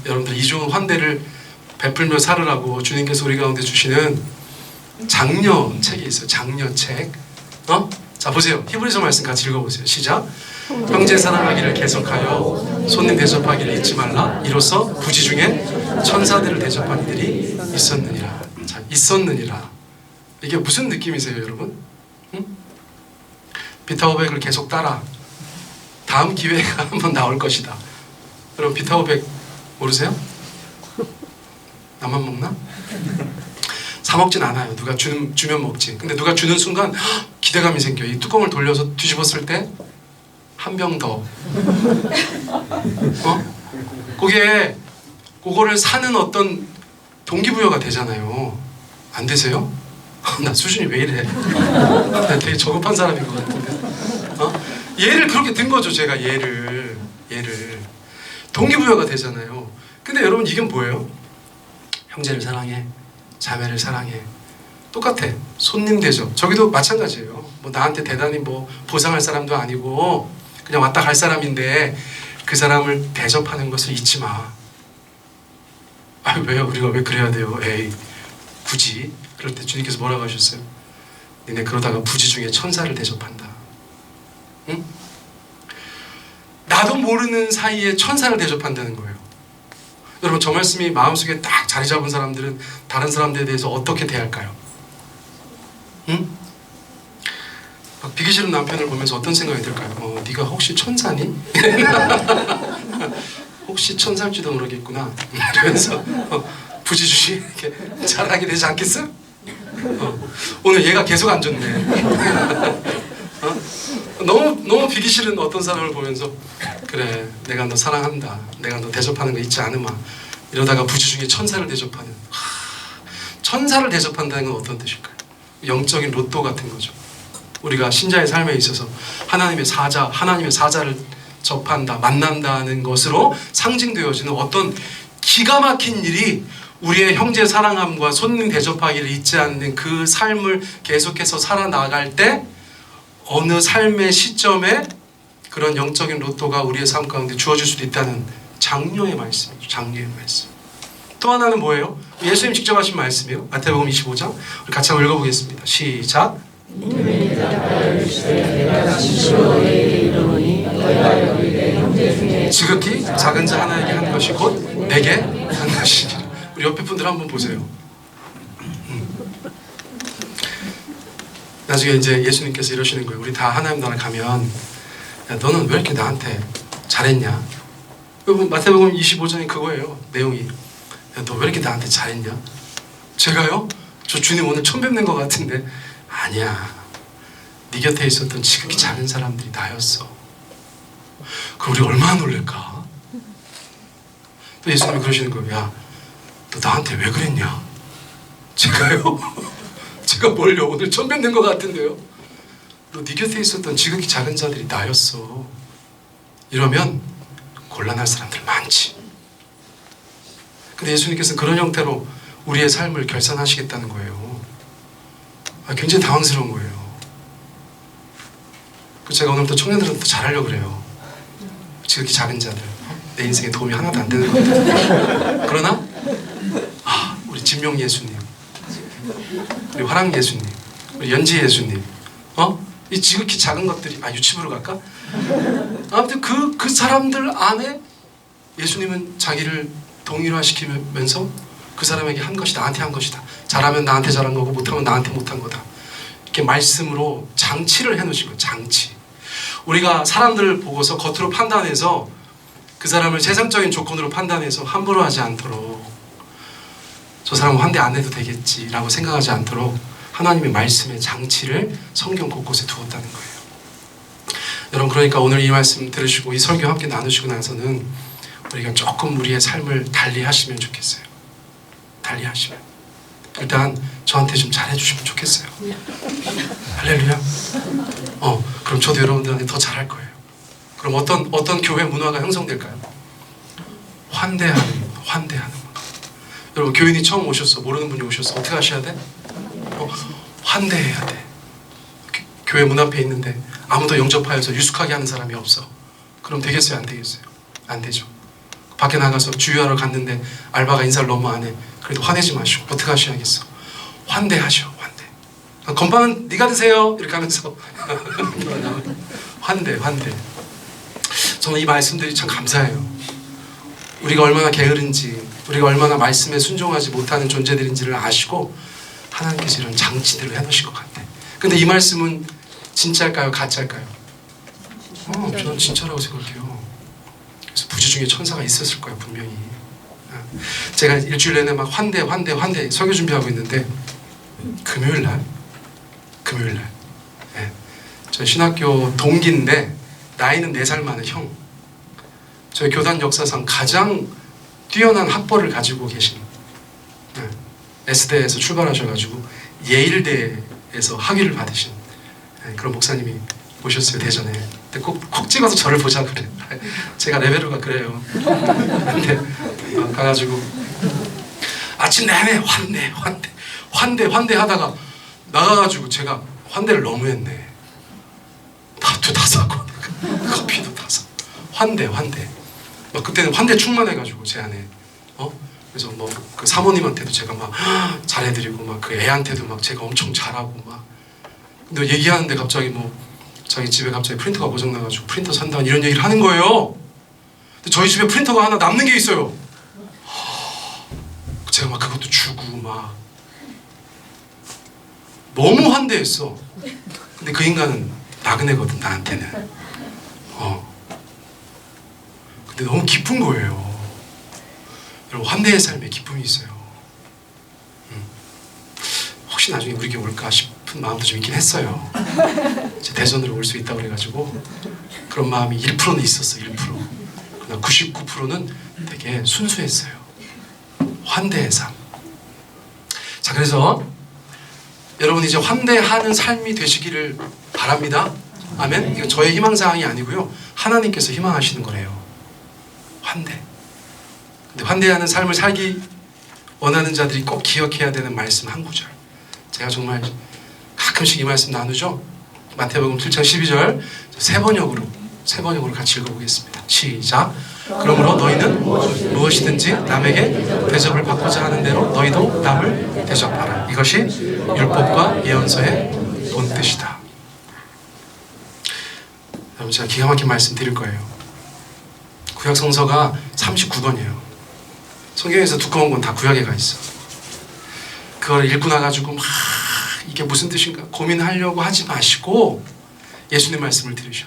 여러분들 이 좋은 환대를 베풀며 살으라고 주님께서 우리 가운데 주시는 장려책이 있어요. 장려책. 자 보세요. 히브리서 말씀 같이 읽어보세요. 시작. 형제 사랑하기를 계속하여 손님 대접하기를 잊지 말라. 이로써 부지 중에 천사들을 대접한 이들이 있었느니라. 자, 있었느니라. 이게 무슨 느낌이세요, 여러분? 응? 비타오백을 계속 따라. 다음 기회가 한번 나올 것이다. 여러분 비타오백 모르세요? 나만 먹나? 사 먹진 않아요. 누가 주면 먹지. 근데 누가 주는 순간 기대감이 생겨. 이 뚜껑을 돌려서 뒤집었을 때 한 병 더. 그거를 사는 어떤 동기부여가 되잖아요. 안 되세요? 나 수준이 왜 이래? 나 되게 저급한 사람인 것 같은데. 얘를 그렇게 든 거죠, 제가 얘를. 동기부여가 되잖아요. 근데 여러분 이게 뭐예요? 형제를 사랑해, 자매를 사랑해. 똑같아. 손님 대접. 저기도 마찬가지예요. 뭐 나한테 대단히 뭐 보상할 사람도 아니고 그냥 왔다 갈 사람인데 그 사람을 대접하는 것을 잊지 마. 아 왜요? 우리가 왜 그래야 돼요? 에이 굳이. 그럴 때 주님께서 뭐라고 하셨어요? 니네 그러다가 부지 중에 천사를 대접한다. 응? 나도 모르는 사이에 천사를 대접한다는 거예요. 여러분 저 말씀이 마음속에 딱 자리 잡은 사람들은 다른 사람들에 대해서 어떻게 대할까요? 응? 막 비기 싫은 남편을 보면서 어떤 생각이 들까요? 네가 혹시 천사니? 혹시 천사일지도 모르겠구나. 그러면서 부지주시 이렇게 잘하게 되지 않겠어? 오늘 얘가 계속 안 좋네. 너무 비기 싫은 어떤 사람을 보면서 그래 내가 너 사랑한다. 내가 너 대접하는 거 잊지 않으마. 이러다가 부지중에 천사를 대접하는. 천사를 대접한다는 건 어떤 뜻일까요? 영적인 로또 같은 거죠. 우리가 신자의 삶에 있어서 하나님의 사자를 접한다, 만난다는 것으로 상징되어지는 어떤 기가 막힌 일이 우리의 형제 사랑함과 손님 대접하기를 잊지 않는 그 삶을 계속해서 살아나갈 때 어느 삶의 시점에 그런 영적인 로또가 우리의 삶 가운데 주어질 수도 있다는 장려의 말씀이죠. 장려의 말씀. 또 하나는 뭐예요? 예수님 직접 하신 말씀이에요. 마태복음 25장 우리 같이 한번 읽어보겠습니다. 시작. 지극히 작은 자 하나에게 한 것이 곧 내게 한 것이니라. 우리 옆에 분들 한번 보세요. 나중에 이제 예수님께서 이러시는 거예요. 우리 다 하나님 나라 가면 야, 너는 왜 이렇게 나한테 잘했냐? 여러분 마태복음 25장이 그거예요. 내용이. 야, 너 왜 이렇게 나한테 잘했냐? 제가요? 저 주님 오늘 처음 뵙는 것 같은데 아니야. 네 곁에 있었던 지극히 작은 사람들이 나였어. 그럼 우리가 얼마나 놀랄까? 또 예수님이 그러시는 거예요. 야, 너 나한테 왜 그랬냐? 제가요? 제가 뭘요? 오늘 처음 뵙는 것 같은데요? 너 네 곁에 있었던 지극히 작은 자들이 나였어. 이러면 곤란할 사람들 많지. 근데 예수님께서는 그런 형태로 우리의 삶을 결산하시겠다는 거예요. 굉장히 당황스러운 거예요. 제가 오늘부터 청년들한테 잘하려고 그래요. 지극히 작은 자들, 내 인생에 도움이 하나도 안 되는 것들. 그러나 우리 진명 예수님, 우리 화랑 예수님, 우리 연지 예수님, 이 지극히 작은 것들이 유치부로 갈까? 아무튼 그 사람들 안에 예수님은 자기를 동일화시키면서 그 사람에게 한 것이 나한테 한 것이다. 잘하면 나한테 잘한 거고 못하면 나한테 못한 거다. 이렇게 말씀으로 장치를 해놓으신 거예요. 장치. 우리가 사람들을 보고서 겉으로 판단해서 그 사람을 세상적인 조건으로 판단해서 함부로 하지 않도록, 저 사람은 환대 안 해도 되겠지라고 생각하지 않도록 하나님의 말씀의 장치를 성경 곳곳에 두었다는 거예요. 여러분, 그러니까 오늘 이 말씀 들으시고 이 설교 함께 나누시고 나서는 우리가 조금 우리의 삶을 달리 하시면 좋겠어요. 달리 하시면. 일단 저한테 좀 잘해주시면 좋겠어요. 할렐루야. 그럼 저도 여러분들한테 더 잘할 거예요. 그럼 어떤 교회 문화가 형성될까요? 환대하는 문화. 여러분, 교인이 처음 오셨어. 모르는 분이 오셨어. 어떻게 하셔야 돼? 환대해야 돼. 교회 문 앞에 있는데 아무도 영접하여서 유숙하게 하는 사람이 없어. 그럼 되겠어요? 안 되겠어요? 안 되죠. 밖에 나가서 주유하러 갔는데 알바가 인사를 너무 안 해. 그래도 화내지 마시고 어떻게 하셔야겠어? 환대하셔. 환대. 건빵은 네가 드세요. 이렇게 하면서 환대. 저는 이 말씀들이 참 감사해요. 우리가 얼마나 게으른지, 우리가 얼마나 말씀에 순종하지 못하는 존재들인지를 아시고 하나님께서 이런 장치들을 해놓으신 것 같아. 근데 이 말씀은 진짜일까요? 가짜일까요? 저는 진짜라고 생각해요. 그래서 부지 중에 천사가 있었을 거예요, 분명히. 제가 일주일 내내 막 환대 설교 준비하고 있는데 금요일날 저 신학교 동기인데 나이는 4살 많은 형, 저희 교단 역사상 가장 뛰어난 학벌을 가지고 계신, S대에서 출발하셔가지고 예일대에서 학위를 받으신 그런 목사님이 오셨어요, 대전에. 근데 꼭 찍어서 저를 보자 그래. 제가 레벨로가 그래요. 근데 가가지고 아침 내내 환대 하다가 나가가지고 제가 환대를 너무 했네. 밥도 다 사고 커피도 다 사고 환대. 막 그때는 환대 충만해가지고 제 안에. 그래서 뭐 그 사모님한테도 제가 막 잘해드리고 막 그 애한테도 막 제가 엄청 잘하고 막. 근데 얘기하는데 갑자기 뭐 자기 집에 갑자기 프린터가 고장나가지고 프린터 산다 이런 얘기를 하는 거예요. 근데 저희 집에 프린터가 하나 남는 게 있어요. 제가 막 그것도 주고 막 너무 환대했어. 근데 그 인간은 나그네거든, 나한테는. 근데 너무 기쁜 거예요. 여러분, 환대의 삶에 기쁨이 있어요. 혹시 나중에 우리 교회 올까 싶은 마음도 좀 있긴 했어요. 이제 대전으로 올 수 있다고 그래가지고 그런 마음이 1%는 있었어. 1%. 그러나 99%는 되게 순수했어요. 환대의 삶. 자, 그래서 여러분 이제 환대하는 삶이 되시기를 바랍니다. 아멘. 이거 저의 희망사항이 아니고요, 하나님께서 희망하시는 거래요. 환대. 근데 환대하는 삶을 살기 원하는 자들이 꼭 기억해야 되는 말씀 한 구절. 제가 정말 가끔씩 이 말씀 나누죠. 마태복음 7장 12절 세 번역으로 같이 읽어보겠습니다. 시작. 그러므로 너희는 무엇이든지 남에게 대접을 받고자 하는 대로 너희도 남을 대접하라. 이것이 율법과 예언서의 본뜻이다. 여러분, 제가 기가 막힌 말씀 드릴 거예요. 구약 성서가 39권이에요. 성경에서 두꺼운 건 다 구약에 가 있어. 그걸 읽고 나가지고 막 이게 무슨 뜻인가 고민하려고 하지 마시고 예수님 말씀을 들으셔.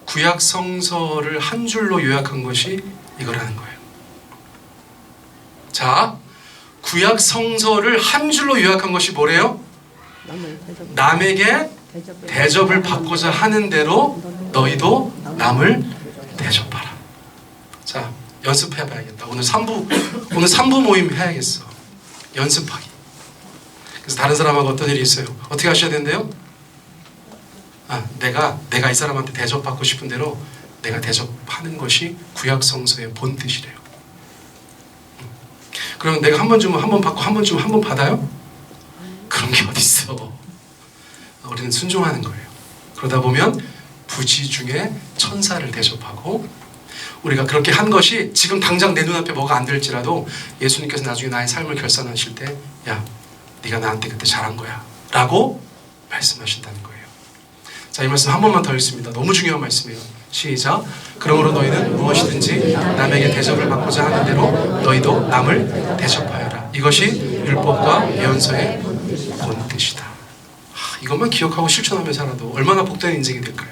구약 성서를 한 줄로 요약한 것이 이거라는 거예요. 자, 구약 성서를 한 줄로 요약한 것이 뭐래요? 남에게 대접을 받고자 하는 대로 너희도 남을 대접하라. 자, 연습해봐야겠다. 오늘 3부 모임 해야겠어. 연습하기. 그래서 다른 사람하고 어떤 일이 있어요. 어떻게 하셔야 된대요? 내가 이 사람한테 대접받고 싶은 대로 내가 대접하는 것이 구약 성서의 본 뜻이래요. 그러면 내가 한 번 주면 한 번 받고 한 번 주면 한 번 받아요? 그런 게 어딨어. 우리는 순종하는 거예요. 그러다 보면 부지 중에 천사를 대접하고, 우리가 그렇게 한 것이 지금 당장 내 눈앞에 뭐가 안 될지라도 예수님께서 나중에 나의 삶을 결산하실 때, 야, 네가 나한테 그때 잘한 거야 라고 말씀하신다는 거예요. 자, 이 말씀 한 번만 더 읽습니다. 너무 중요한 말씀이에요. 시작. 그러므로 너희는 무엇이든지 남에게 대접을 받고자 하는 대로 너희도 남을 대접하여라. 이것이 율법과 예언서의 본 뜻이다. 이것만 기억하고 실천하며 살아도 얼마나 복된 인생이 될까요?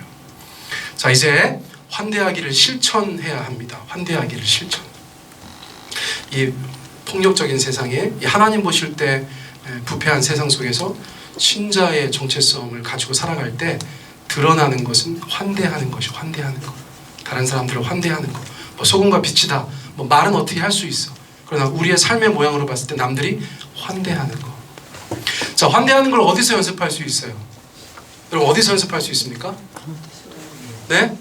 자, 이제 환대하기를 실천해야 합니다. 환대하기를 실천. 이 폭력적인 세상에, 이 하나님 보실 때 부패한 세상 속에서 신자의 정체성을 가지고 살아갈 때 드러나는 것은 환대하는 것이, 환대하는 것. 다른 사람들을 환대하는 것. 뭐 소금과 빛이다. 뭐 말은 어떻게 할 수 있어. 그러나 우리의 삶의 모양으로 봤을 때 남들이 환대하는 것. 자, 환대하는 걸 어디서 연습할 수 있어요? 여러분, 어디서 연습할 수 있습니까? 네?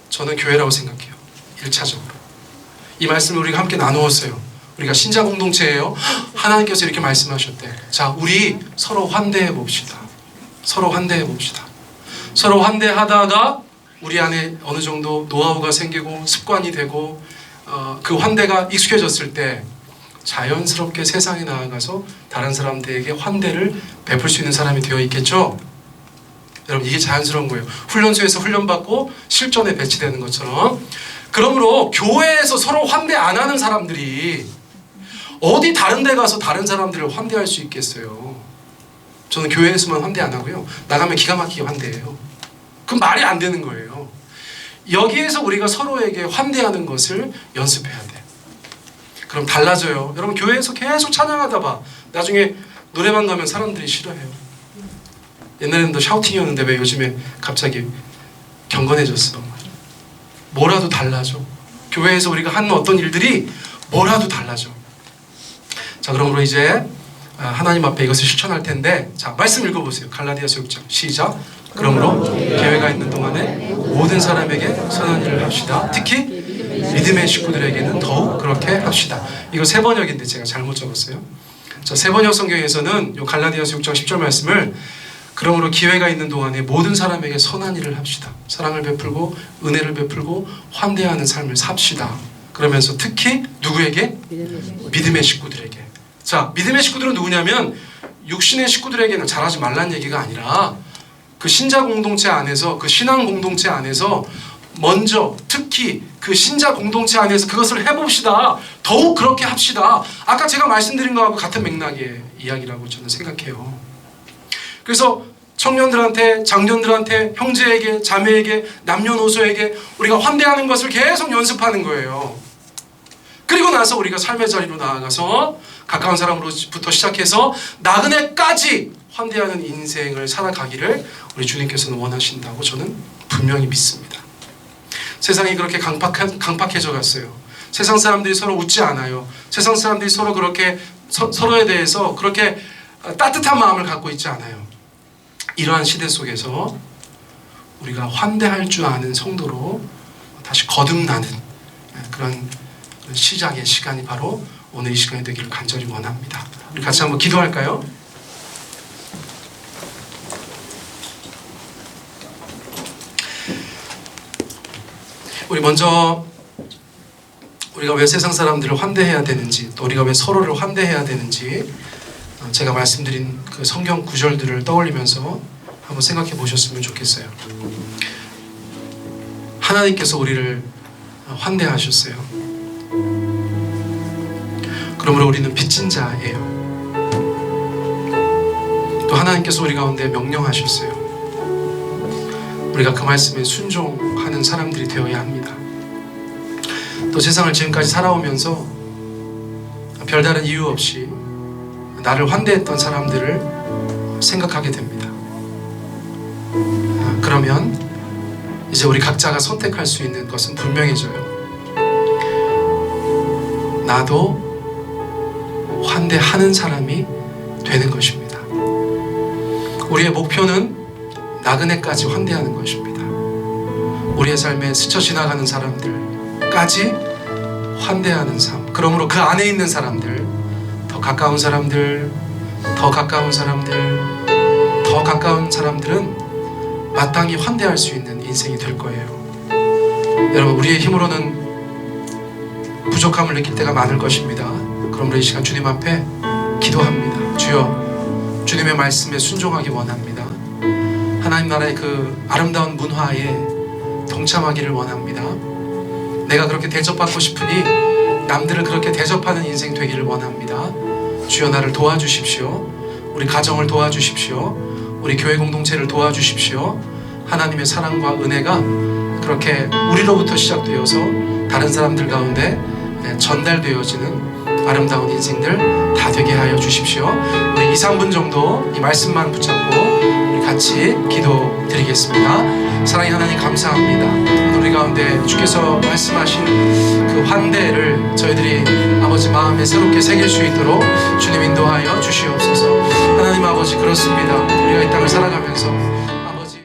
저는 교회라고 생각해요. 1차적으로. 이 말씀을 우리가 함께 나누었어요. 우리가 신자 공동체예요. 하나님께서 이렇게 말씀하셨대. 자, 우리 서로 환대해 봅시다. 서로 환대해 봅시다. 서로 환대하다가 우리 안에 어느 정도 노하우가 생기고 습관이 되고 그 환대가 익숙해졌을 때 자연스럽게 세상에 나아가서 다른 사람들에게 환대를 베풀 수 있는 사람이 되어 있겠죠? 여러분, 이게 자연스러운 거예요. 훈련소에서 훈련받고 실전에 배치되는 것처럼. 그러므로 교회에서 서로 환대 안 하는 사람들이 어디 다른 데 가서 다른 사람들을 환대할 수 있겠어요? 저는 교회에서만 환대 안 하고요. 나가면 기가 막히게 환대해요. 그럼 말이 안 되는 거예요. 여기에서 우리가 서로에게 환대하는 것을 연습해야 돼. 그럼 달라져요. 여러분, 교회에서 계속 찬양하다 봐. 나중에 노래방 가면 사람들이 싫어해요. 옛날에는 더 샤우팅이었는데 왜 요즘에 갑자기 경건해졌어. 뭐라도 달라져. 교회에서 우리가 하는 어떤 일들이 뭐라도 달라져. 자, 그러므로 이제 하나님 앞에 이것을 실천할 텐데, 자, 말씀 읽어보세요. 갈라디아서 6장 시작. 그러므로 기회가 있는 동안에 모든 사람에게 선한 일을 합시다. 특히 믿음의 식구들에게는 더욱 그렇게 합시다. 이거 세번역인데 제가 잘못 적었어요. 자, 세번역 성경에서는 이 갈라디아서 6장 10절 말씀을 그러므로 기회가 있는 동안에 모든 사람에게 선한 일을 합시다. 사랑을 베풀고 은혜를 베풀고 환대하는 삶을 삽시다. 그러면서 특히 누구에게? 믿음의 식구들에게. 자, 믿음의 식구들은 누구냐면 육신의 식구들에게는 잘하지 말라는 얘기가 아니라 그 신자 공동체 안에서, 그 신앙 공동체 안에서 먼저 특히 그 신자 공동체 안에서 그것을 해봅시다. 더욱 그렇게 합시다. 아까 제가 말씀드린 거하고 같은 맥락의 이야기라고 저는 생각해요. 그래서 청년들한테, 장년들한테, 형제에게, 자매에게, 남녀노소에게 우리가 환대하는 것을 계속 연습하는 거예요. 그리고 나서 우리가 삶의 자리로 나아가서 가까운 사람으로부터 시작해서 나그네까지 환대하는 인생을 살아가기를 우리 주님께서는 원하신다고 저는 분명히 믿습니다. 세상이 그렇게 강팍해져 갔어요. 세상 사람들이 서로 웃지 않아요. 세상 사람들이 서로 그렇게 서로에 대해서 그렇게 따뜻한 마음을 갖고 있지 않아요. 이러한 시대 속에서 우리가 환대할 줄 아는 성도로 다시 거듭나는 그런 시작의 시간이 바로 오늘 이 시간이 되기를 간절히 원합니다. 우리 같이 한번 기도할까요? 우리 먼저 우리가 왜 세상 사람들을 환대해야 되는지, 또 우리가 왜 서로를 환대해야 되는지 제가 말씀드린 그 성경 구절들을 떠올리면서 한번 생각해 보셨으면 좋겠어요. 하나님께서 우리를 환대하셨어요. 그러므로 우리는 빚진 자예요. 또 하나님께서 우리 가운데 명령하셨어요. 우리가 그 말씀에 순종하는 사람들이 되어야 합니다. 또 세상을 지금까지 살아오면서 별다른 이유 없이 나를 환대했던 사람들을 생각하게 됩니다. 그러면 이제 우리 각자가 선택할 수 있는 것은 분명해져요. 나도 환대하는 사람이 되는 것입니다. 우리의 목표는 나그네까지 환대하는 것입니다. 우리의 삶에 스쳐 지나가는 사람들까지 환대하는 삶. 그러므로 그 안에 있는 사람들, 더 가까운 사람들, 더 가까운 사람들, 더 가까운 사람들은 마땅히 환대할 수 있는 인생이 될 거예요. 여러분, 우리의 힘으로는 부족함을 느낄 때가 많을 것입니다. 그러므로 이 시간 주님 앞에 기도합니다. 주여, 주님의 말씀에 순종하기 원합니다. 하나님 나라의 그 아름다운 문화에 동참하기를 원합니다. 내가 그렇게 대접받고 싶으니 남들을 그렇게 대접하는 인생 되기를 원합니다. 주여, 나를 도와주십시오. 우리 가정을 도와주십시오. 우리 교회 공동체를 도와주십시오. 하나님의 사랑과 은혜가 그렇게 우리로부터 시작되어서 다른 사람들 가운데 전달되어지는 아름다운 인생들 다 되게 하여 주십시오. 우리 2, 3분 정도 이 말씀만 붙잡고 우리 같이 기도 드리겠습니다. 사랑의 하나님, 감사합니다. 오늘 우리 가운데 주께서 말씀하신 그 환대를 저희들이 아버지 마음에 새롭게 새길 수 있도록 주님 인도하여 주시옵소서. 하나님 아버지, 그렇습니다. 우리가 이 땅을 살아가면서